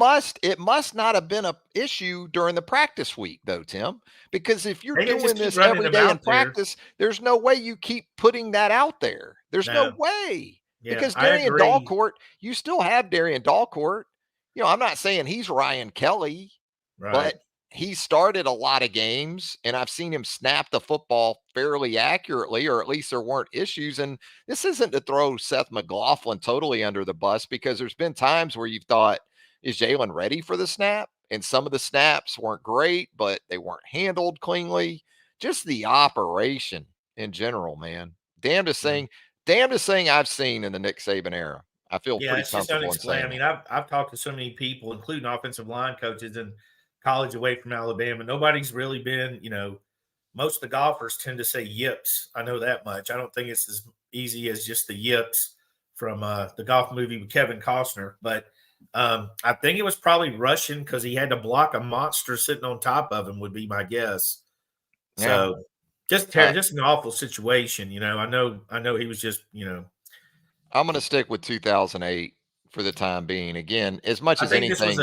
must not have been an issue during the practice week, though, Tim, because if you're doing this every day in practice, there's no way you keep putting that out there. There's no way. Yeah, because Darian Dalcourt, you still have Darian Dalcourt. I'm not saying he's Ryan Kelly, but he started a lot of games, and I've seen him snap the football fairly accurately, or at least there weren't issues. And this isn't to throw Seth McLaughlin totally under the bus, because there's been times where you've thought, is Jalen ready for the snap? And some of the snaps weren't great, but they weren't handled cleanly. Just the operation in general, man. Damnedest thing I've seen in the Nick Saban era. I feel pretty comfortable in saying. I mean, I've talked to so many people, including offensive line coaches and college away from Alabama. Nobody's really been, most of the golfers tend to say yips. I know that much. I don't think it's as easy as just the yips from the golf movie with Kevin Costner. But I think it was probably rushing because he had to block a monster sitting on top of him would be my guess. Yeah. So just an awful situation. I know he was just, I'm going to stick with 2008 for the time being. Again, as much as anything,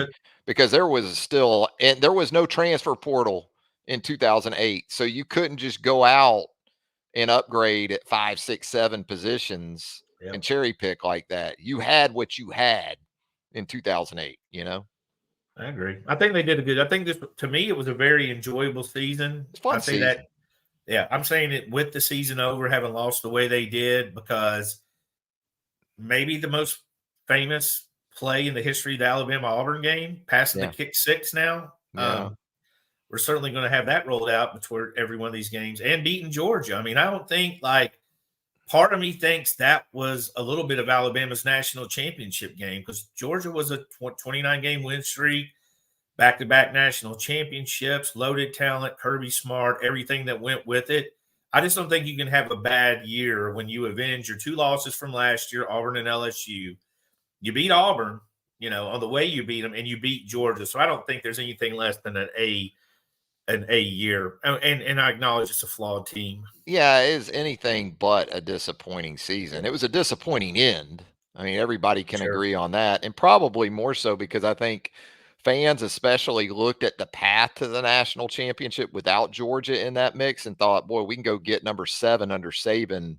because there was no transfer portal in 2008. So you couldn't just go out and upgrade at 5, 6, 7 positions and cherry pick like that. You had what you had in 2008, you know? I agree. I think they did a good. I think this, to me, it was a very enjoyable season. It's a fun I say season. that. Yeah, I'm saying it with the season over, having lost the way they did, because maybe the most famous play in the history of the Alabama Auburn game, passing the kick six now. Yeah. We're certainly going to have that rolled out between every one of these games, and beating Georgia. I mean, I don't think, like, part of me thinks that was a little bit of Alabama's national championship game, because Georgia was a 29-game win streak, back-to-back national championships, loaded talent, Kirby Smart, everything that went with it. I just don't think you can have a bad year when you avenge your 2 losses from last year, Auburn and LSU. You beat Auburn, on the way you beat them, and you beat Georgia. So I don't think there's anything less than an A year. And I acknowledge it's a flawed team. Yeah, it is anything but a disappointing season. It was a disappointing end. I mean, everybody can agree on that. And probably more so because I think fans especially looked at the path to the national championship without Georgia in that mix and thought, boy, we can go get number 7 under Saban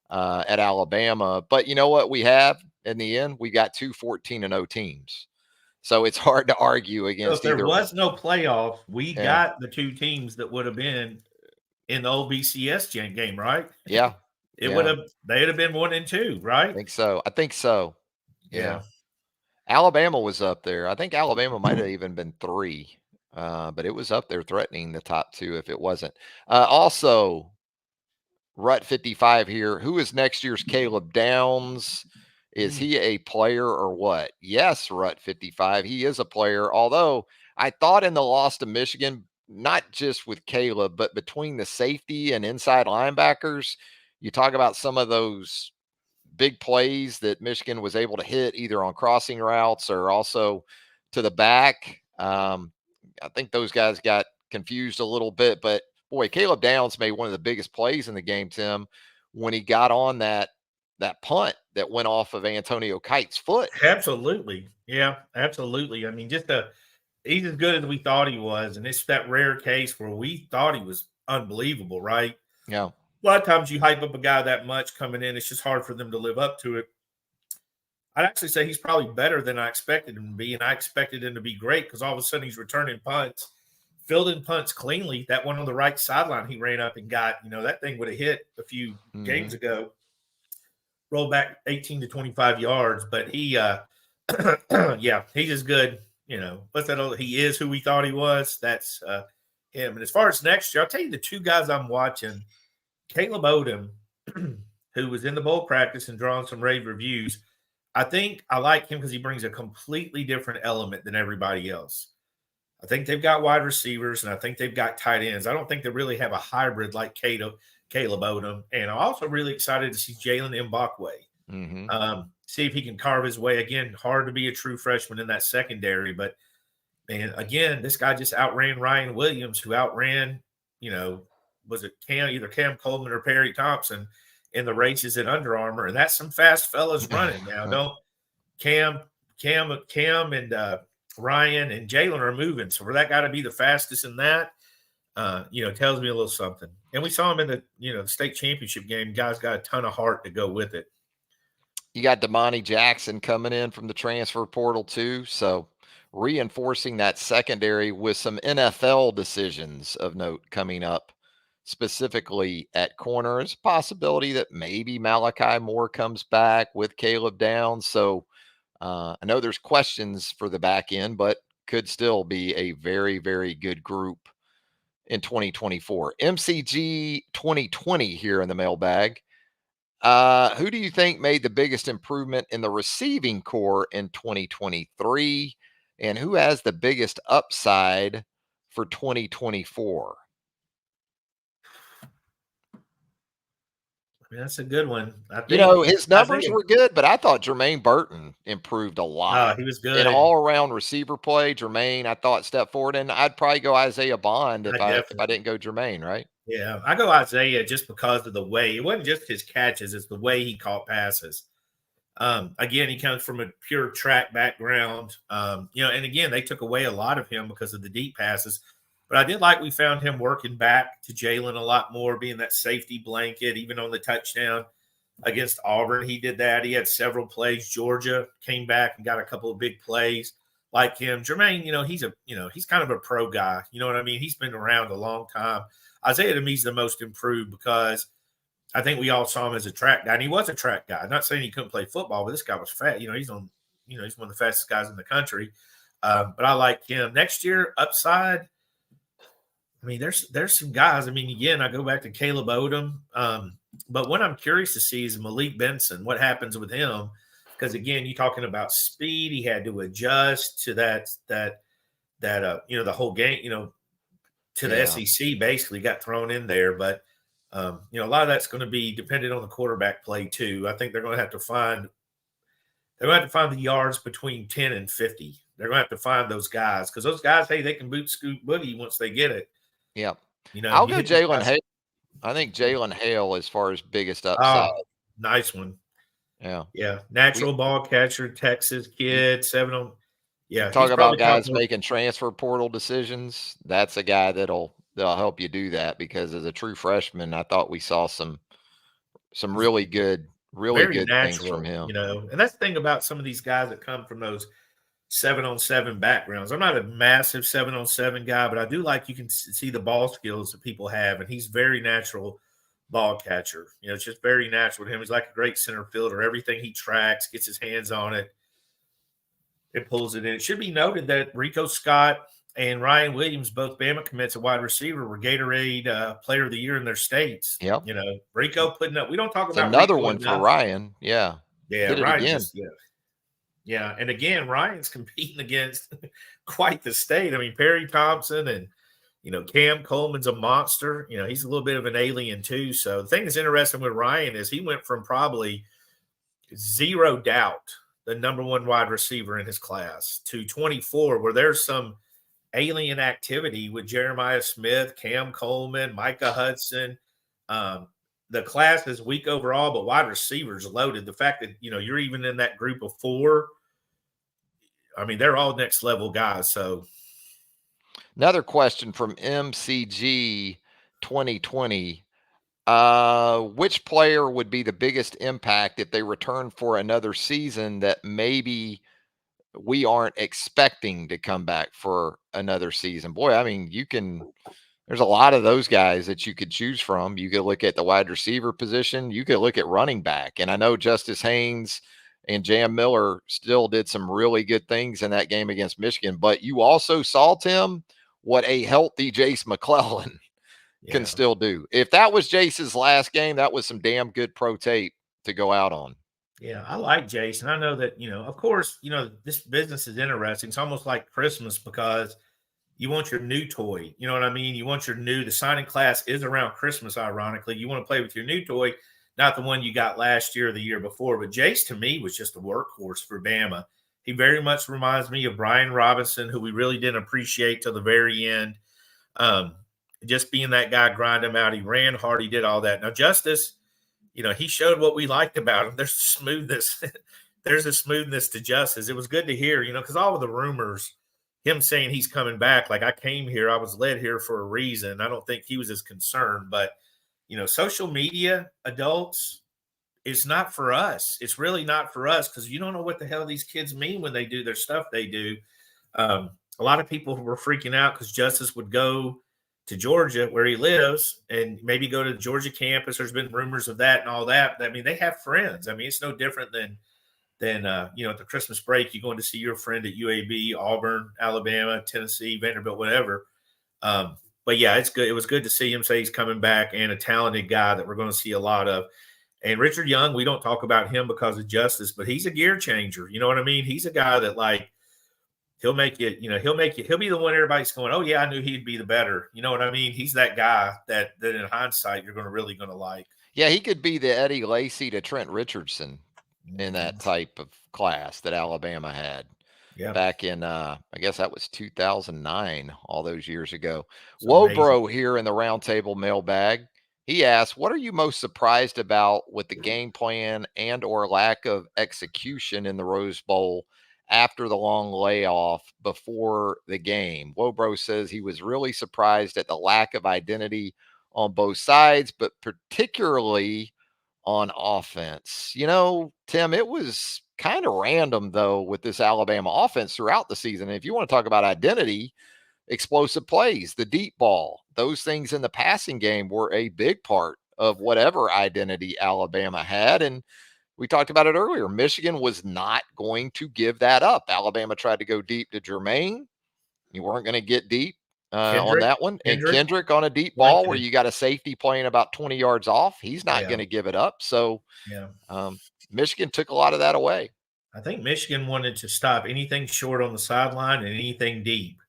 at Alabama. But you know what we have in the end? We got 2 14-0 teams. So it's hard to argue against So if there either. was no playoff, we got the 2 teams that would have been in the old BCS game, right? Yeah. They'd have been 1 and 2, right? I think so. Yeah. Alabama was up there. I think Alabama might have even been 3, but it was up there threatening the top 2 if it wasn't. Also, Rut 55 here. Who is next year's Caleb Downs? Is he a player or what? Yes, Rut 55. He is a player. Although I thought in the loss to Michigan, not just with Caleb, but between the safety and inside linebackers, you talk about some of those big plays that Michigan was able to hit either on crossing routes or also to the back. I think those guys got confused a little bit, but boy, Caleb Downs made one of the biggest plays in the game, Tim, when he got on that punt that went off of Antonio Kite's foot. Absolutely. Yeah, absolutely. I mean, he's as good as we thought he was. And it's that rare case where we thought he was unbelievable, right? Yeah. A lot of times you hype up a guy that much coming in, it's just hard for them to live up to it. I'd actually say he's probably better than I expected him to be, and I expected him to be great because all of a sudden he's returning punts, fielding punts cleanly. That one on the right sideline he ran up and got, that thing would have hit a few games ago. Rolled back 18 to 25 yards, but he, he's as good. What's that? He is who we thought he was. That's him. And as far as next year, I'll tell you the 2 guys I'm watching. Caleb Odom, who was in the bowl practice and drawing some rave reviews. I think I like him because he brings a completely different element than everybody else. I think they've got wide receivers, and I think they've got tight ends. I don't think they really have a hybrid like Caleb Odom. And I'm also really excited to see Jalen Mbakwe. See if he can carve his way. Again, hard to be a true freshman in that secondary. But, man, again, this guy just outran Ryan Williams, who outran, was it either Cam Coleman or Perry Thompson in the races at Under Armour. And that's some fast fellas running now. Cam and Ryan and Jalen are moving. So for that guy to be the fastest in that, tells me a little something. And we saw him in the state championship game. Guys got a ton of heart to go with it. You got Damani Jackson coming in from the transfer portal too. So reinforcing that secondary with some NFL decisions of note coming up, specifically at corner. It's a possibility that maybe Malachi Moore comes back with Caleb Downs. So I know there's questions for the back end, but could still be a very, very good group in 2024. MCG 2020 here in the mailbag. Who do you think made the biggest improvement in the receiving core in 2023? And who has the biggest upside for 2024? I mean, that's a good one. I think, his numbers were good, but I thought Jermaine Burton improved a lot. He was good. In all-around receiver play, Jermaine, I thought, stepped forward. And I'd probably go Isaiah Bond if I didn't go Jermaine, right? Yeah, I go Isaiah just because of the way. It wasn't just his catches, it's the way he caught passes. Again, he comes from a pure track background. And again, they took away a lot of him because of the deep passes. But I did like we found him working back to Jalen a lot more, being that safety blanket, even on the touchdown against Auburn. He did that. He had several plays. Georgia came back and got a couple of big plays like him. Jermaine, he's kind of a pro guy. You know what I mean? He's been around a long time. Isaiah, to me, is the most improved because I think we all saw him as a track guy, and he was a track guy. I'm not saying he couldn't play football, but this guy was fat. He's one of the fastest guys in the country. But I like him. Next year, upside, I mean, there's some guys. I mean, again, I go back to Caleb Odom. But what I'm curious to see is Malik Benson. What happens with him? Because again, you're talking about speed. He had to adjust to that the whole game. To the SEC basically got thrown in there. But a lot of that's going to be dependent on the quarterback play too. I think they're going to have to find the yards between 10 and 50. They're going to have to find those guys because those guys, hey, they can boot scoot boogie once they get it. Yeah. I'll go Jalen Hale. I think Jalen Hale as far as biggest upside. Oh, nice one. Yeah. Yeah. Natural ball catcher, Texas kid, 7 on. Yeah. Talk about guys making transfer portal decisions. That's a guy that'll help you do that because as a true freshman, I thought we saw some really good things from him. And that's the thing about some of these guys that come from those 7-on-7 backgrounds. I'm not a massive 7-on-7 guy, but I do like you can see the ball skills that people have, and he's very natural ball catcher. It's just very natural to him. He's like a great center fielder. Everything he tracks, gets his hands on it, and pulls it in. It should be noted that Rico Scott and Ryan Williams, both Bama commits a wide receiver, were Gatorade Player of the Year in their states. Yep. Rico putting up. We don't talk about another Rico one enough. For Ryan. Yeah. Yeah. Ryan Yeah, and again, Ryan's competing against quite the state. I mean, Perry Thompson and, Cam Coleman's a monster. He's a little bit of an alien too. So the thing that's interesting with Ryan is he went from probably zero doubt the number one wide receiver in his class to 24, where there's some alien activity with Jeremiah Smith, Cam Coleman, Micah Hudson. The class is weak overall, but wide receivers loaded. The fact that, you're even in that group of 4, I mean, they're all next level guys. So another question from MCG 2020. Which player would be the biggest impact if they return for another season that maybe we aren't expecting to come back for another season? Boy, I mean, there's a lot of those guys that you could choose from. You could look at the wide receiver position. You could look at running back. And I know Justice Haynes and Jam Miller still did some really good things in that game against Michigan. But you also saw, Tim, what a healthy Jace McClellan can still do. If that was Jace's last game, that was some damn good pro tape to go out on. Yeah, I like Jace. And I know that, of course, this business is interesting. It's almost like Christmas because you want your new toy. You know what I mean? You want the signing class is around Christmas, ironically. You want to play with your new toy, not the one you got last year or the year before. But Jace, to me, was just a workhorse for Bama. He very much reminds me of Brian Robinson, who we really didn't appreciate till the very end. Just being that guy, grind him out. He ran hard. He did all that. Now, Justice, he showed what we liked about him. There's smoothness. There's a smoothness to Justice. It was good to hear, because all of the rumors, him saying he's coming back, like I came here, I was led here for a reason. I don't think he was as concerned, but social media, adults, it's not for us. It's really not for us because you don't know what the hell these kids mean when they do their stuff they do. A lot of people were freaking out because Justice would go to Georgia where he lives and maybe go to the Georgia campus. There's been rumors of that and all that. I mean, they have friends. I mean, it's no different than at the Christmas break, you're going to see your friend at UAB, Auburn, Alabama, Tennessee, Vanderbilt, whatever. But yeah, it's good. It was good to see him say he's coming back and a talented guy that we're going to see a lot of. And Richard Young, we don't talk about him because of Justice, but he's a gear changer. You know what I mean? He's a guy that he'll make it, he'll be the one everybody's going, oh yeah, I knew he'd be the better. You know what I mean? He's that guy that in hindsight, you're really going to like. Yeah. He could be the Eddie Lacy to Trent Richardson in that type of class that Alabama had back in, I guess that was 2009, all those years ago. Wobro here in the roundtable mailbag. He asked, what are you most surprised about with the game plan and or lack of execution in the Rose Bowl after the long layoff before the game. Wobro says he was really surprised at the lack of identity on both sides, but particularly on offense. Tim, it was kind of random, though, with this Alabama offense throughout the season. And if you want to talk about identity, explosive plays, the deep ball, those things in the passing game were a big part of whatever identity Alabama had. And we talked about it earlier. Michigan was not going to give that up. Alabama tried to go deep to Jermaine. You weren't going to get deep on that one. And Kendrick on a deep ball where you got a safety playing about 20 yards off. He's not going to give it up. So Michigan took a lot of that away. I think Michigan wanted to stop anything short on the sideline and anything deep.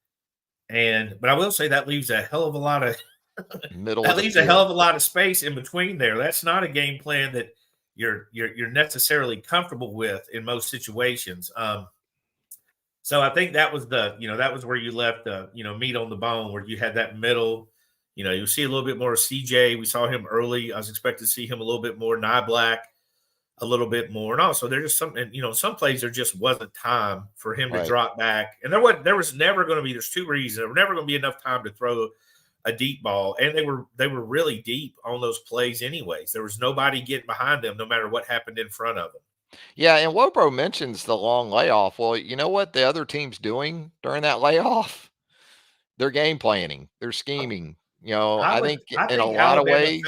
But I will say that leaves a hell of a lot of a hell of a lot of space in between there. That's not a game plan that you're necessarily comfortable with in most situations. So I think that was that was where you left the meat on the bone, where you had that middle. You'll see a little bit more of CJ. We saw him early. I was expecting to see him a little bit more. Black a little bit more. And also there's just some plays there just wasn't time for him to drop back. And there was never going to be, there's two reasons. There were never going to be enough time to throw a deep ball. And they were really deep on those plays anyways. There was nobody getting behind them no matter what happened in front of them. Yeah, and Wobro mentions the long layoff. Well, you know what the other team's doing during that layoff? They're game planning. They're scheming. I think in a lot of ways.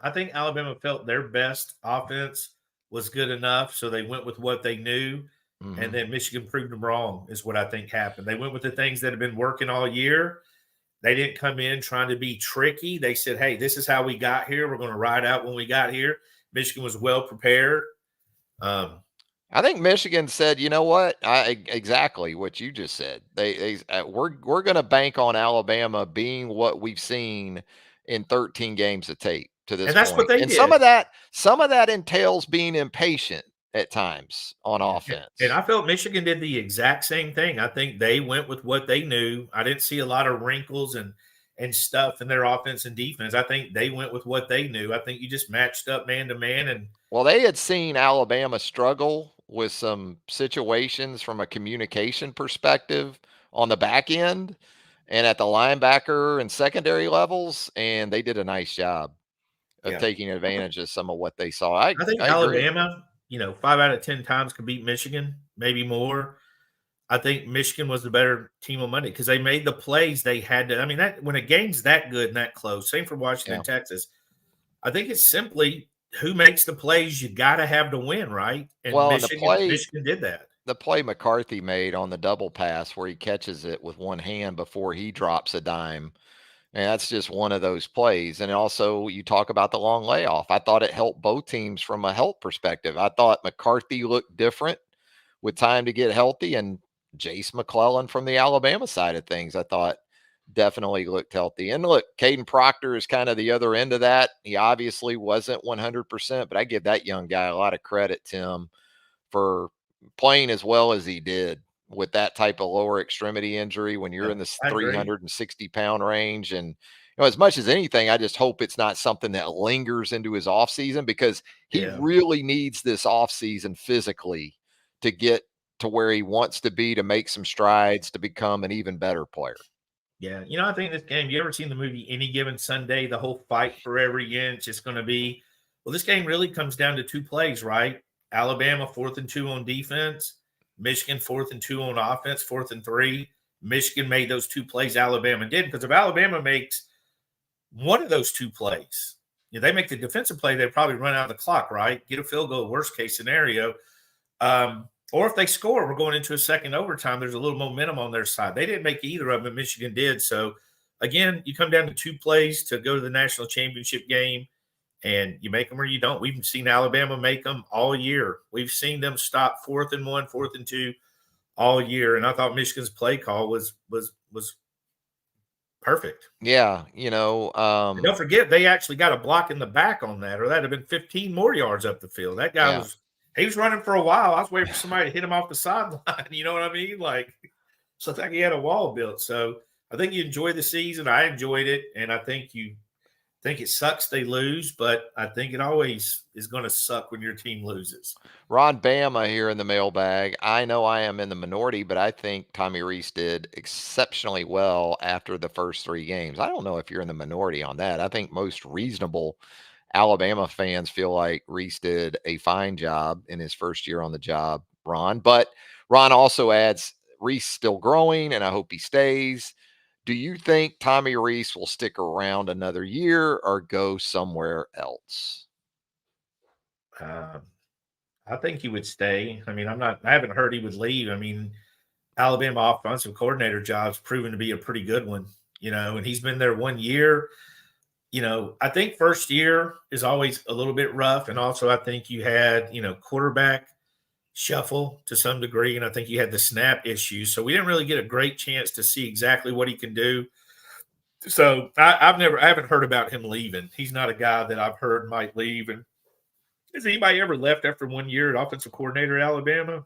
I think Alabama felt their best offense was good enough, so they went with what they knew, and then Michigan proved them wrong is what I think happened. They went with the things that have been working all year. They didn't come in trying to be tricky. They said, hey, this is how we got here. We're going to ride out when we got here. Michigan was well prepared. I think Michigan said, you know what? Exactly what you just said. We're going to bank on Alabama being what we've seen in 13 games of tape to this and that's point. What they and did. Some of that entails being impatient at times on offense. And I felt Michigan did the exact same thing. I think they went with what they knew. I didn't see a lot of wrinkles and stuff in their offense and defense. I think they went with what they knew. I think you just matched up man to man. And well, they had seen Alabama struggle with some situations from a communication perspective on the back end and at the linebacker and secondary levels, and they did a nice job of taking advantage of some of what they saw. I think Alabama, 5 out of 10 times could beat Michigan, maybe more. I think Michigan was the better team on Monday because they made the plays they had to. I mean, that when a game's that good and that close, same for Washington, Texas. I think it's simply who makes the plays you got to have to win, right? And Michigan did that. The play McCarthy made on the double pass where he catches it with one hand before he drops a dime. And that's just one of those plays. And also you talk about the long layoff. I thought it helped both teams from a health perspective. I thought McCarthy looked different with time to get healthy, and Jace McClellan from the Alabama side of things, I thought definitely looked healthy. And look, Caden Proctor is kind of the other end of that. He obviously wasn't 100%, but I give that young guy a lot of credit, Tim, for playing as well as he did with that type of lower extremity injury when you're in the 360-pound range. And as much as anything, I just hope it's not something that lingers into his offseason, because he really needs this offseason physically to get to where he wants to be, to make some strides, to become an even better player. Yeah. I think this game, you ever seen the movie Any Given Sunday, the whole fight for every inch is going to be, well, this game really comes down to 2 plays, right? Alabama 4th and 2 on defense, Michigan 4th and 2 on offense, 4th and 3. Michigan made those 2 plays, Alabama did, because if Alabama makes one of those 2 plays, they make the defensive play, they probably run out of the clock, right? Get a field goal, worst case scenario. Or if they score, we're going into a second overtime. There's a little momentum on their side. They didn't make either of them. Michigan did. So, again, you come down to 2 plays to go to the national championship game, and you make them or you don't. We've seen Alabama make them all year. We've seen them stop 4th and 1, 4th and 2 all year. And I thought Michigan's play call was perfect. Yeah, don't forget, they actually got a block in the back on that, or that'd have been 15 more yards up the field. That guy he was running for a while. I was waiting for somebody to hit him off the sideline. You know what I mean? So it's like he had a wall built. So I think you enjoyed the season. I enjoyed it. And I think think it sucks they lose, but I think it always is going to suck when your team loses. Ron Bama here in the mailbag. I know I am in the minority, but I think Tommy Rees did exceptionally well after the first 3 games. I don't know if you're in the minority on that. I think most reasonable Alabama fans feel like Rees did a fine job in his first year on the job, Ron. But Ron also adds Rees still growing, and I hope he stays. Do you think Tommy Rees will stick around another year or go somewhere else? I think he would stay. I mean, I haven't heard he would leave. I mean, Alabama offensive coordinator job's proven to be a pretty good one, and he's been there 1 year. I think first year is always a little bit rough. And also I think you had, quarterback shuffle to some degree. And I think you had the snap issues. So we didn't really get a great chance to see exactly what he can do. So I haven't heard about him leaving. He's not a guy that I've heard might leave. And has anybody ever left after 1 year at offensive coordinator at Alabama?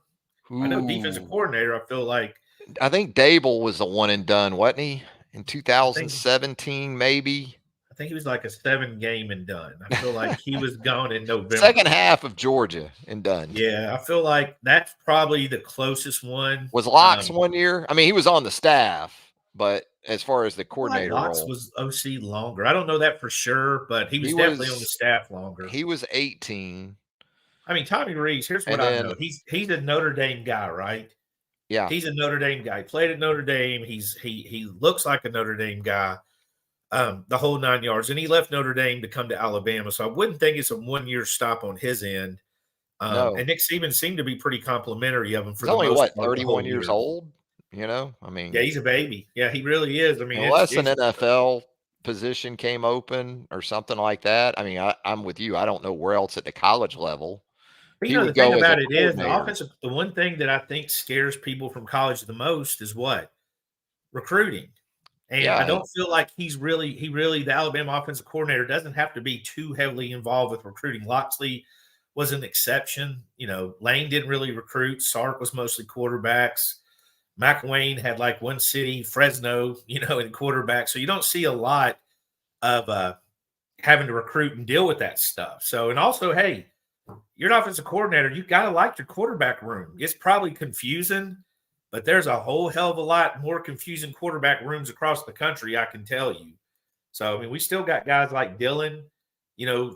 Ooh. I know defensive coordinator, I feel like. I think Dable was the one and done, wasn't he? In 2017, maybe. I think he was like a 7-game and done. I feel like he was gone in November. Second half of Georgia and done. Yeah, I feel like that's probably the closest one. Was Locks 1 year? I mean, he was on the staff, but as far as the coordinator Locks role, was OC longer. I don't know that for sure, but he was definitely on the staff longer. He was 18. I mean, Tommy Rees, here's what I know. He's a Notre Dame guy, right? Yeah. He's a Notre Dame guy. He played at Notre Dame. He looks like a Notre Dame guy. The whole 9 yards. And he left Notre Dame to come to Alabama. So I wouldn't think it's a 1 year stop on his end. No. And Nick Saban seemed to be pretty complimentary of him for he's the only most part, 31 years old? I mean, yeah, he's a baby. Yeah, he really is. I mean, unless an NFL position came open or something like that. I mean, I'm with you. I don't know where else at the college level. But the thing about it is the one thing that I think scares people from college the most is what? Recruiting. And I don't feel like the Alabama offensive coordinator doesn't have to be too heavily involved with recruiting. Loxley was an exception. Lane didn't really recruit. Sark was mostly quarterbacks. McElwain had like one city, Fresno, in quarterback. So you don't see a lot of having to recruit and deal with that stuff. So, and also, hey, you're an offensive coordinator. You got to like your quarterback room. It's probably confusing, but there's a whole hell of a lot more confusing quarterback rooms across the country, I can tell you. So, I mean, we still got guys like Dylan,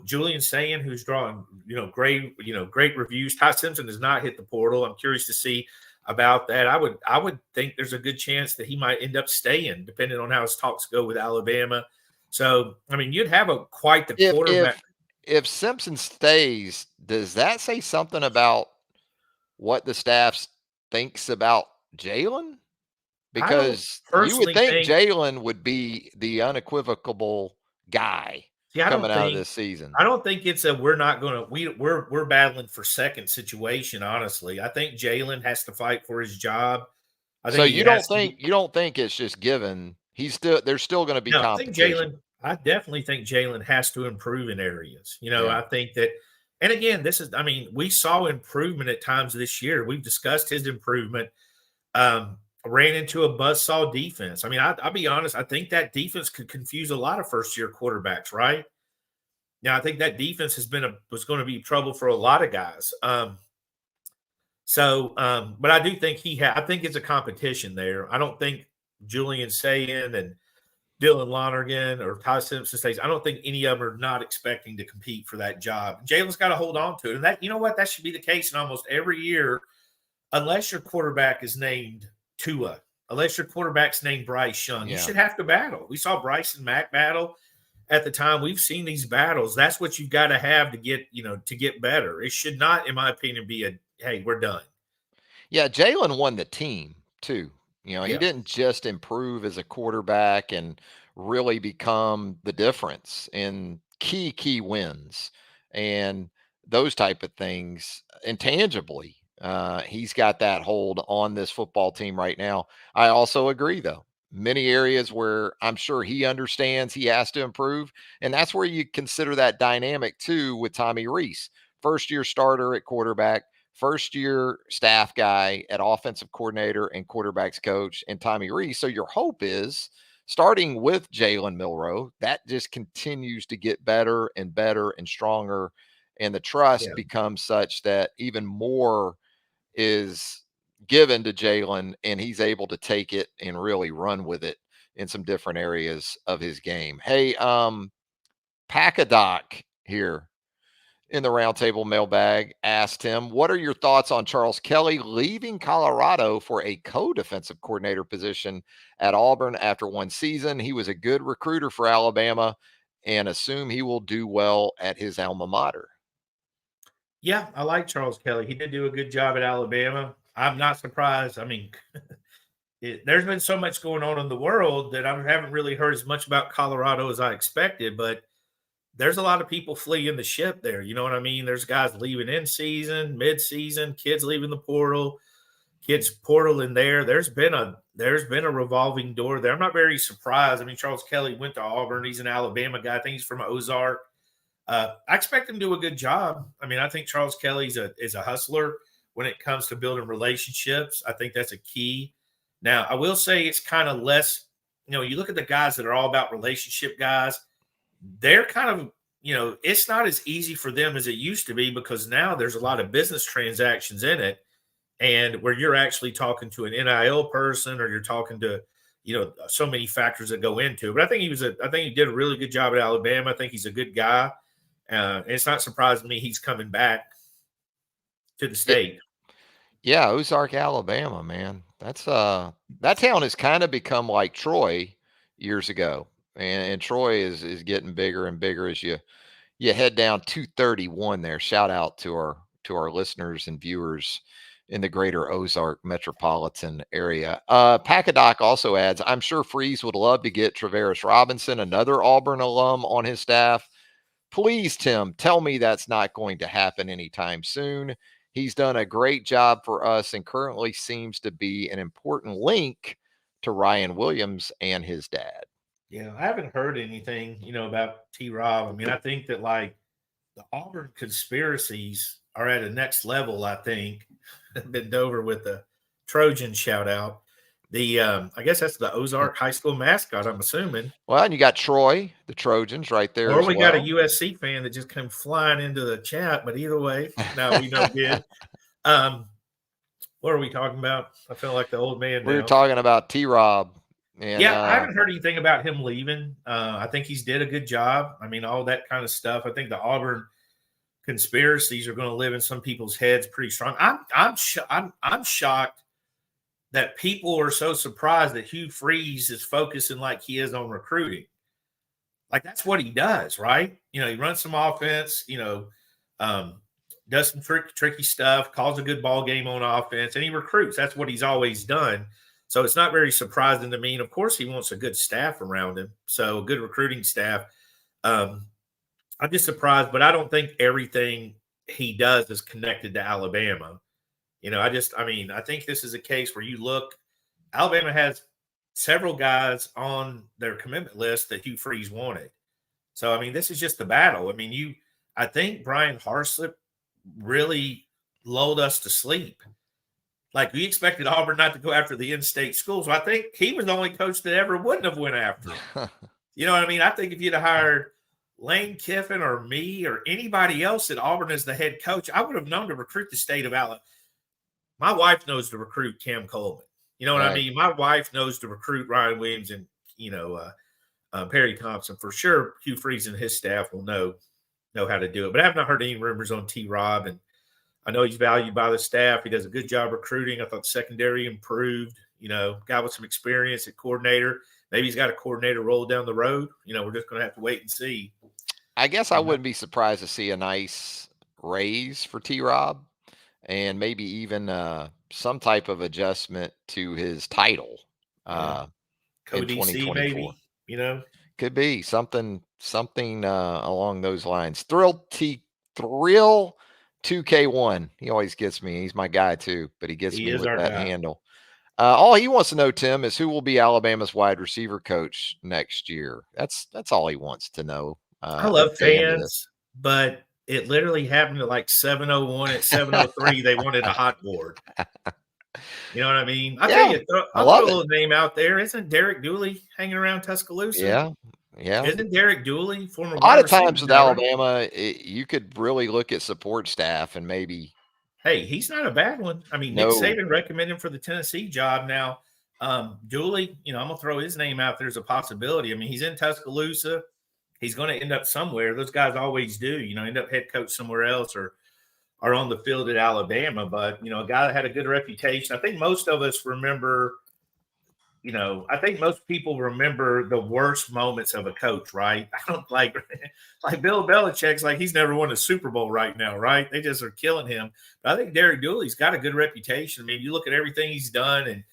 Julian Sayin, who's drawing, great reviews. Ty Simpson has not hit the portal. I'm curious to see about that. I would think there's a good chance that he might end up staying, depending on how his talks go with Alabama. So, I mean, you'd have quite the quarterback. If Simpson stays, does that say something about what the staff thinks about Jalen? Because you would think Jalen would be the unequivocal guy coming out of this season. I don't think it's we're battling for second situation. Honestly, I think Jalen has to fight for his job. So you don't think it's just given? There's still going to be competition. I definitely think Jalen has to improve in areas. I think that, and again, we saw improvement at times this year. We've discussed his improvement. Ran into a buzzsaw defense. I mean, I'll be honest. I think that defense could confuse a lot of first-year quarterbacks, right? Now, I think that defense was going to be trouble for a lot of guys. But I do think I think it's a competition there. I don't think Julian Sayin and Dylan Lonergan or Ty Simpson stays. I don't think any of them are not expecting to compete for that job. Jalen's got to hold on to it. And that, that should be the case in almost every year, unless your quarterback is named Tua, unless your quarterback's named Bryce Young. You should have to battle. We saw Bryce and Mac battle at the time. We've seen these battles. That's what you've got to have to get better. It should not, in my opinion, be hey, we're done. Yeah, Jalen won the team too. He didn't just improve as a quarterback and really become the difference in key wins and those type of things intangibly. He's got that hold on this football team right now. I also agree, though. Many areas where I'm sure he understands he has to improve. And that's where you consider that dynamic, too, with Tommy Rees. First-year starter at quarterback, first-year staff guy at offensive coordinator and quarterbacks coach, and Tommy Rees. So your hope is starting with Jalen Milroe, that just continues to get better and better and stronger. And the trust becomes such that even more is given to Jalen, and he's able to take it and really run with it in some different areas of his game. Hey, Packadoc here in the roundtable mailbag asked him, what are your thoughts on Charles Kelly leaving Colorado for a co-defensive coordinator position at Auburn after one season? He was a good recruiter for Alabama and assume he will do well at his alma mater. Yeah, I like Charles Kelly. He did do a good job at Alabama. I'm not surprised. I mean, there's been so much going on in the world that I haven't really heard as much about Colorado as I expected, but there's a lot of people fleeing the ship there. You know what I mean? There's guys leaving in season, mid season, kids leaving the portal, kids portal in there. There's been a revolving door there. I'm not very surprised. I mean, Charles Kelly went to Auburn. He's an Alabama guy. I think he's from Ozark. I expect him to do a good job. I mean, I think Charles Kelly is a hustler when it comes to building relationships. I think that's a key. Now, I will say it's kind of less, you look at the guys that are all about relationship guys, they're kind of, it's not as easy for them as it used to be because now there's a lot of business transactions in it, and where you're actually talking to an NIL person or you're talking to, so many factors that go into it. But I think he did a really good job at Alabama. I think he's a good guy. It's not surprising me he's coming back to the state. Yeah, Ozark, Alabama, man. That's that town has kind of become like Troy years ago. And Troy is getting bigger and bigger as you head down 231 there. Shout out to our listeners and viewers in the greater Ozark metropolitan area. Packadoc also adds, I'm sure Freeze would love to get Travaris Robinson, another Auburn alum, on his staff. Please, Tim, tell me that's not going to happen anytime soon. He's done a great job for us and currently seems to be an important link to Ryan Williams and his dad. Yeah, I haven't heard anything, about T-Rob. I mean, I think that like the Auburn conspiracies are at a next level, I think. Been over with the Trojan shout out. I guess that's the Ozark High School mascot, I'm assuming. Well, and you got Troy, the Trojans, right there. Or we got a USC fan that just came flying into the chat, but either way, no, we know good. What are we talking about? I feel like the old man. We're talking about T-Rob. Yeah, I haven't heard anything about him leaving. I think he's did a good job. I mean, all that kind of stuff. I think the Auburn conspiracies are going to live in some people's heads pretty strong. I'm shocked that people are so surprised that Hugh Freeze is focusing like he is on recruiting. Like that's what he does, right? He runs some offense, does some tricky stuff, calls a good ball game on offense, and he recruits. That's what he's always done. So it's not very surprising to me. And of course, he wants a good staff around him. So a good recruiting staff. I'm just surprised, but I don't think everything he does is connected to Alabama. I think this is a case where you look, Alabama has several guys on their commitment list that Hugh Freeze wanted. So, I mean, this is just the battle. I mean, I think Brian Harslip really lulled us to sleep. Like we expected Auburn not to go after the in-state schools. Well, I think he was the only coach that ever wouldn't have went after him. You know what I mean? I think if you'd have hired Lane Kiffin or me or anybody else at Auburn as the head coach, I would have known to recruit the state of Alabama. My wife knows to recruit Cam Coleman. You know what I mean? My wife knows to recruit Ryan Williams and, Perry Thompson. For sure, Hugh Freeze and his staff will know how to do it. But I have not heard any rumors on T-Rob, and I know he's valued by the staff. He does a good job recruiting. I thought secondary improved, guy with some experience at coordinator. Maybe he's got a coordinator roll down the road. We're just going to have to wait and see. I guess I wouldn't be surprised to see a nice raise for T-Rob and maybe even some type of adjustment to his title. Co-DC maybe, Could be something along those lines. Thrill 2K1. He always gets me. He's my guy too, but he gets me with that handle. All he wants to know, Tim, is who will be Alabama's wide receiver coach next year. That's all he wants to know. I love fans, but it literally happened at like 7:01. At 7:03, they wanted a hot board. You know what I mean? I'll Yeah, tell you, I I'll throw love a it. little name out there. Isn't Derek Dooley hanging around Tuscaloosa? Yeah, yeah. Isn't Derek Dooley former A lot wide of receiver times with guy, right? Alabama, you could really look at support staff and maybe Hey, he's not a bad one. I mean, Nick no, Saban recommended him for the Tennessee job. Now, Dooley, I'm gonna throw his name out there as a possibility. I mean, he's in Tuscaloosa. He's going to end up somewhere. Those guys always do. End up head coach somewhere else or are on the field at Alabama. But a guy that had a good reputation. I think most of us remember. I think most people remember the worst moments of a coach, right? I don't like Bill Belichick's like he's never won a Super Bowl right now, right? They just are killing him. But I think Derek Dooley's got a good reputation. I mean, you look at everything he's done, and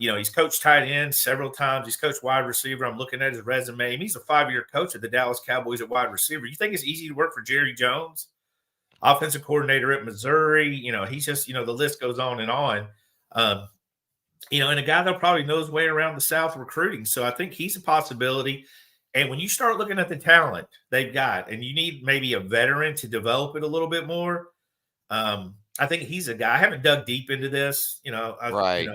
he's coached tight end several times. He's coached wide receiver. I'm looking at his resume. I mean, he's a 5-year coach of the Dallas Cowboys at wide receiver. You think it's easy to work for Jerry Jones, offensive coordinator at Missouri? He's just the list goes on and on. And a guy that probably knows his way around the South recruiting. So I think he's a possibility. And when you start looking at the talent they've got, and you need maybe a veteran to develop it a little bit more, I think he's a guy. I haven't dug deep into this. right.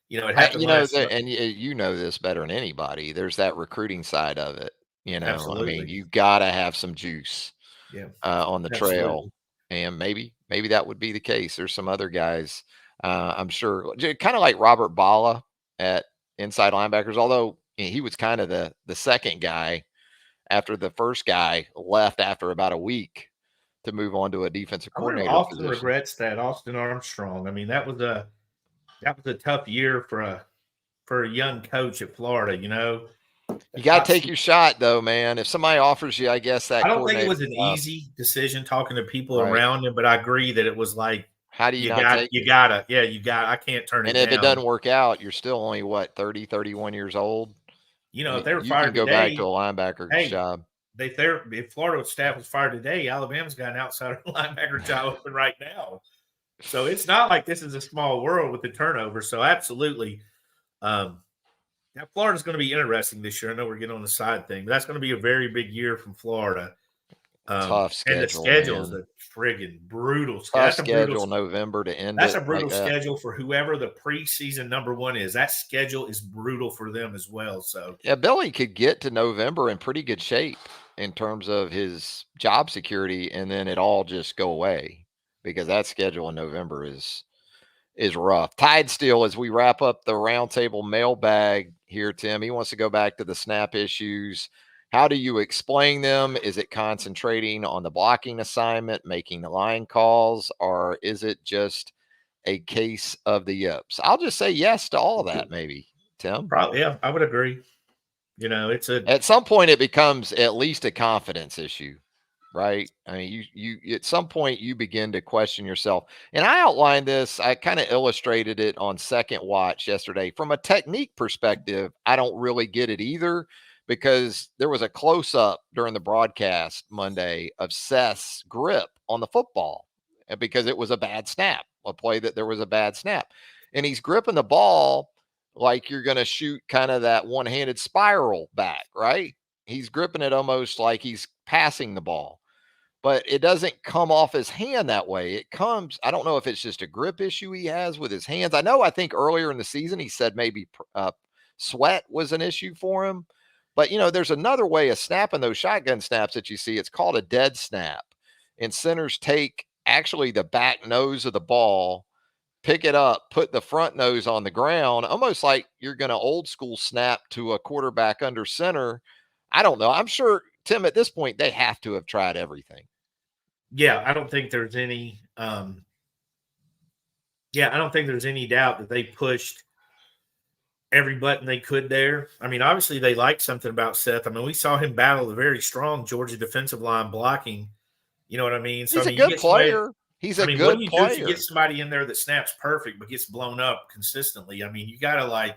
It happened last month. And you know this better than anybody. There's that recruiting side of it. I mean, Absolutely. you gotta have some juice Yeah. on the trail, Absolutely. and maybe that would be the case. There's some other guys. I'm sure, kind of like Robert Bala at inside linebackers, although he was kind of the second guy after the first guy left after about a week to move on to a defensive I wonder if coordinator Austin position. regrets that. Austin Armstrong. I mean, that was a tough year for a young coach at Florida. You got to take your shot, though, man. If somebody offers you, I guess that I don't think it was an job, easy decision talking to people right, around him, but I agree that it was like, how do you not take it? I can't turn And it if down. it doesn't work out, you're still only, what, 30, 31 years old? If they were you fired can go today, back to a linebacker job. If Florida staff was fired today, Alabama's got an outside linebacker job open right now. So it's not like this is a small world with the turnover. So absolutely, Florida's going to be interesting this year. I know we're getting on the side thing, but that's going to be a very big year from Florida. Tough schedule, and the schedule is man. a friggin' brutal schedule. Tough schedule, November to end. That's a brutal schedule for whoever the preseason number one is. That schedule is brutal for them as well. So yeah, Billy could get to November in pretty good shape in terms of his job security, and then it all just go away because that schedule in November is rough. Tide still, as we wrap up the roundtable mailbag here, Tim, he wants to go back to the snap issues. How do you explain them? Is it concentrating on the blocking assignment, making the line calls, or is it just a case of the yips? I'll just say yes to all of that, maybe, Tim. probably, yeah, I would agree. At some point it becomes at least a confidence issue, right? I mean, you at some point you begin to question yourself. And I outlined this, I kind of illustrated it on second watch yesterday. From a technique perspective, I don't really get it either, because there was a close up during the broadcast Monday of Seth's grip on the football because it was a bad snap, a play that there was a bad snap. And he's gripping the ball like you're going to shoot kind of that one-handed spiral back, right? He's gripping it almost like he's passing the ball, but it doesn't come off his hand that way. It comes, I don't know if it's just a grip issue he has with his hands. I think earlier in the season he said maybe sweat was an issue for him. But, there's another way of snapping those shotgun snaps that you see. It's called a dead snap. And centers take actually the back nose of the ball, pick it up, put the front nose on the ground, almost like you're going to old school snap to a quarterback under center. I don't know. I'm sure, Tim, at this point, they have to have tried everything. Yeah, I don't think there's any I don't think there's any doubt that they pushed every button they could there. I mean, obviously they liked something about Seth. I mean, we saw him battle the very strong Georgia defensive line blocking. You know what I mean? So he's a good player. He's a good player. What do you do if you get somebody in there that snaps perfect but gets blown up consistently? I mean, you got to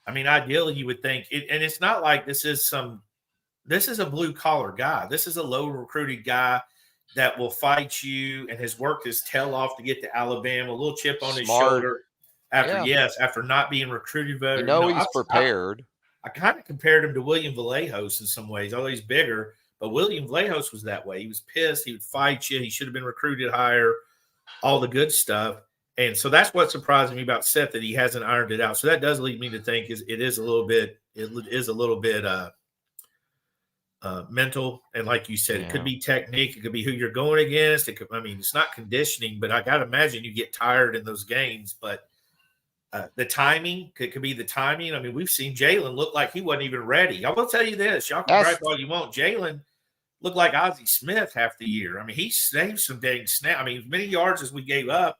ideally you would think it, and it's not like this is a blue collar guy. This is a low recruited guy that will fight you and has worked his tail off to get to Alabama, a little chip on his shoulder. After not being recruited better. He's prepared. I kind of compared him to William Vallejos in some ways, although he's bigger. But William Vallejos was that way. He was pissed. He would fight you. He should have been recruited higher, all the good stuff. And so that's what surprised me about Seth, that he hasn't ironed it out. So that does lead me to think it is a little bit mental. And like you said, it could be technique. It could be who you're going against. It's not conditioning, but I got to imagine you get tired in those games. But the timing could be the timing. I mean, we've seen Jalen look like he wasn't even ready. I will tell you this. Y'all can gripe all you want. Jalen looked like Ozzie Smith half the year. I mean, he saved some dang snap. I mean, as many yards as we gave up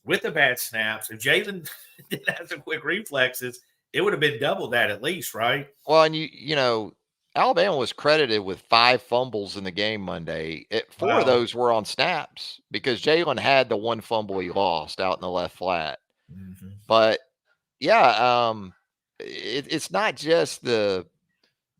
with the bad snaps, if Jalen didn't have some quick reflexes, it would have been double that at least, right? Well, and you know, Alabama was credited with 5 fumbles in the game Monday. 4 of those were on snaps because Jalen had the 1 fumble he lost out in the left flat. Mm-hmm. But yeah, it's not just the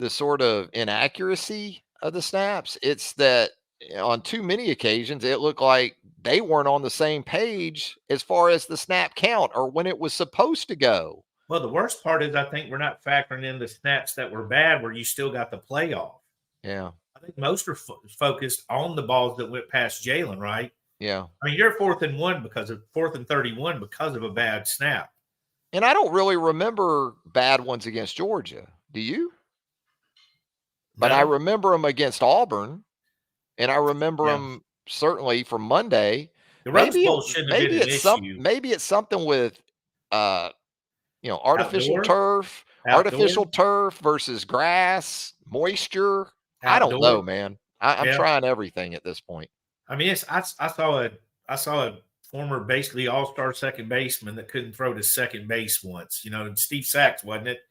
sort of inaccuracy of the snaps. It's that on too many occasions, it looked like they weren't on the same page as far as the snap count or when it was supposed to go. Well, the worst part is I think we're not factoring in the snaps that were bad where you still got the playoff. Yeah. I think most are focused on the balls that went past Jalen, right? Yeah. I mean, you're 4th and 1 because of 4th and 31 because of a bad snap. And I don't really remember bad ones against Georgia. Do you? But I remember them against Auburn, and I remember them certainly from Monday. The Rose Bowl shouldn't have been an issue. Maybe it's something with, artificial Outdoor? turf versus grass, moisture. I don't know, man. I'm trying everything at this point. I mean, I saw a former basically all-star second baseman that couldn't throw to second base once. You know, Steve Sachs, wasn't it?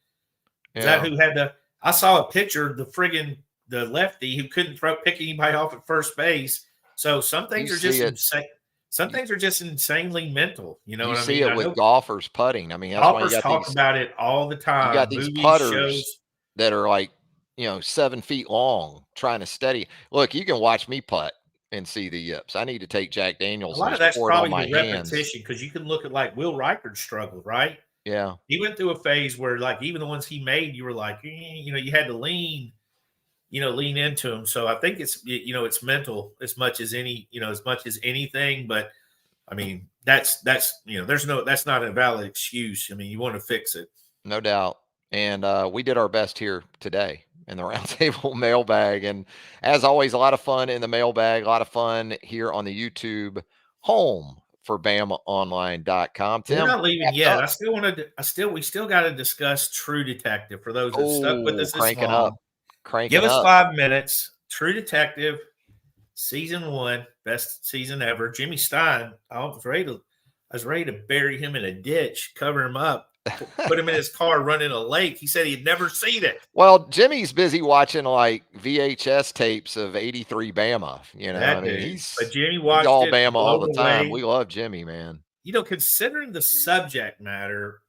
Is that who had I saw a picture of the lefty who couldn't pick anybody off at first base. So some things are just insane. Some things are just insanely mental. You know what I mean? You see it with golfers putting. I mean, that's golfers talk about it all the time. You got these putters that are like, 7 feet long trying to steady. Look, you can watch me putt and see the yips. I need to take Jack Daniels. A lot of that's probably the repetition, because you can look at like Will Reichard struggled, right? Yeah. He went through a phase where like even the ones he made, you were like, you had to lean into him. So I think it's, it's mental as much as anything. But I mean, that's that's not a valid excuse. I mean, you want to fix it. No doubt. And we did our best here today in the Roundtable mailbag. And as always, a lot of fun in the mailbag, a lot of fun here on the YouTube home for BamaOnline.com. Tim, we're not leaving yet. We still got to discuss True Detective for those that stuck with us this long. Give us 5 minutes. True Detective, season 1, best season ever. Jimmy Stein, I was ready to bury him in a ditch, cover him up, put him in his car, run in a lake. He said he'd never seen it. Well, Jimmy's busy watching like VHS tapes of '83 Bama. But Jimmy watched all it Bama all the time. We love Jimmy, man. Considering the subject matter,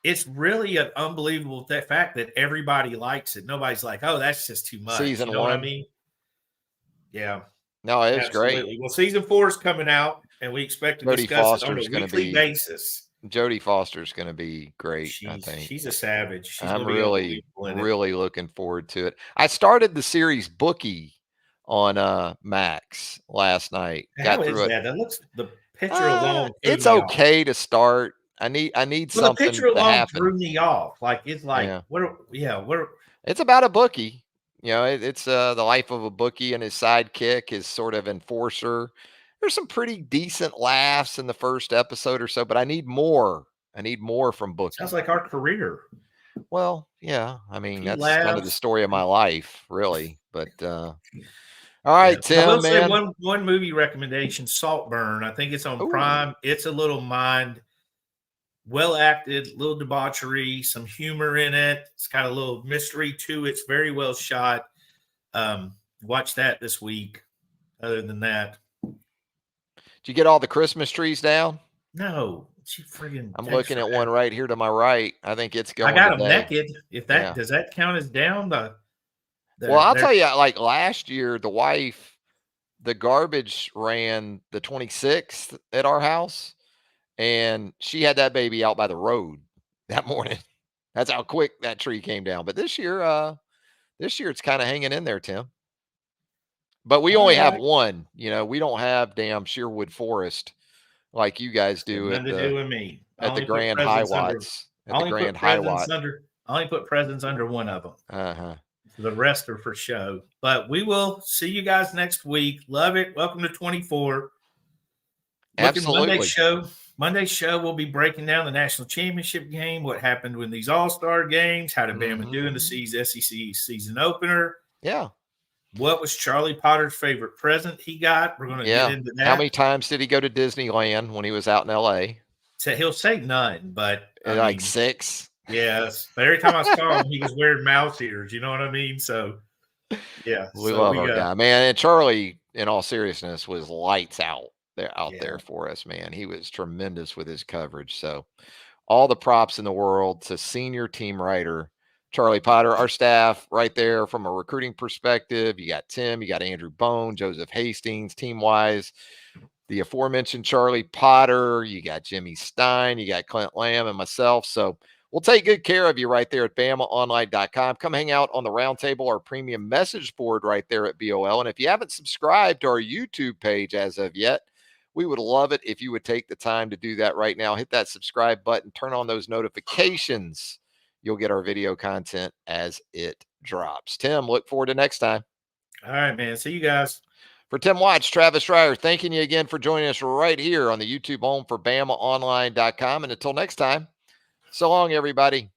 it's really an unbelievable fact that everybody likes it. Nobody's like, oh, that's just too much. Season 1. What I mean? Yeah. No, it was great. Well, season 4 is coming out, and we expect to discuss it on a weekly basis. Jodie Foster's going to be great, I think. She's a savage. I'm really looking forward to it. I started the series Bookie on Max last night. How is that? That looks the picture alone. It's okay to start. I need something the picture to alone happen. Threw me off. Like it's like It's about a bookie. It's the life of a bookie, and his sidekick, his sort of enforcer. There's some pretty decent laughs in the first episode or so, but I need more. I need more from Bookie. Sounds like our career. Well, yeah. I mean, that's kind of the story of my life, really. But all right, Tim. I will say one movie recommendation: Saltburn. I think it's on Prime. It's a little well acted, little debauchery, some humor in it. It's got a little mystery to it. It's very well shot. Watch that this week. Other than that. Did you get all the Christmas trees down? No. I'm looking at one right here to my right. I think it's going. I got them naked. If that does that count as down? Well, I'll tell you, like last year, the garbage ran the 26th at our house, and she had that baby out by the road that morning. That's how quick that tree came down. But this year it's kind of hanging in there, Tim. But we All only have right. one. You know, we don't have damn Sheerwood Forest like you guys do Nothing to do with me. at the Grand High Watts. At the Grand High Watt. I only put presents under one of them. Uh-huh. The rest are for show. But we will see you guys next week. Love it. Welcome to 24. Absolutely. Monday's show, we'll be breaking down the national championship game, what happened with these all-star games, how did Bama do in the SEC season opener. Yeah. What was Charlie Potter's favorite present he got? We're going to get into that. How many times did he go to Disneyland when he was out in L.A.? So he'll say none, but like 6. Yes. But every time I saw him, he was wearing mouse ears. You know what I mean? So, yeah. We love our guy, man. And Charlie, in all seriousness, was lights out there for us, man. He was tremendous with his coverage. So all the props in the world to senior team writer Charlie Potter, our staff right there from a recruiting perspective. You got Tim, you got Andrew Bone, Joseph Hastings, team-wise. The aforementioned Charlie Potter, you got Jimmy Stein, you got Clint Lamb, and myself. So we'll take good care of you right there at BamaOnline.com. Come hang out on the roundtable, our premium message board right there at BOL. And if you haven't subscribed to our YouTube page as of yet, we would love it if you would take the time to do that right now. Hit that subscribe button, turn on those notifications. You'll get our video content as it drops. Tim, look forward to next time. All right, man. See you guys. For Tim Watts, Travis Schreier, thanking you again for joining us right here on the YouTube home for BamaOnline.com. And until next time, so long, everybody.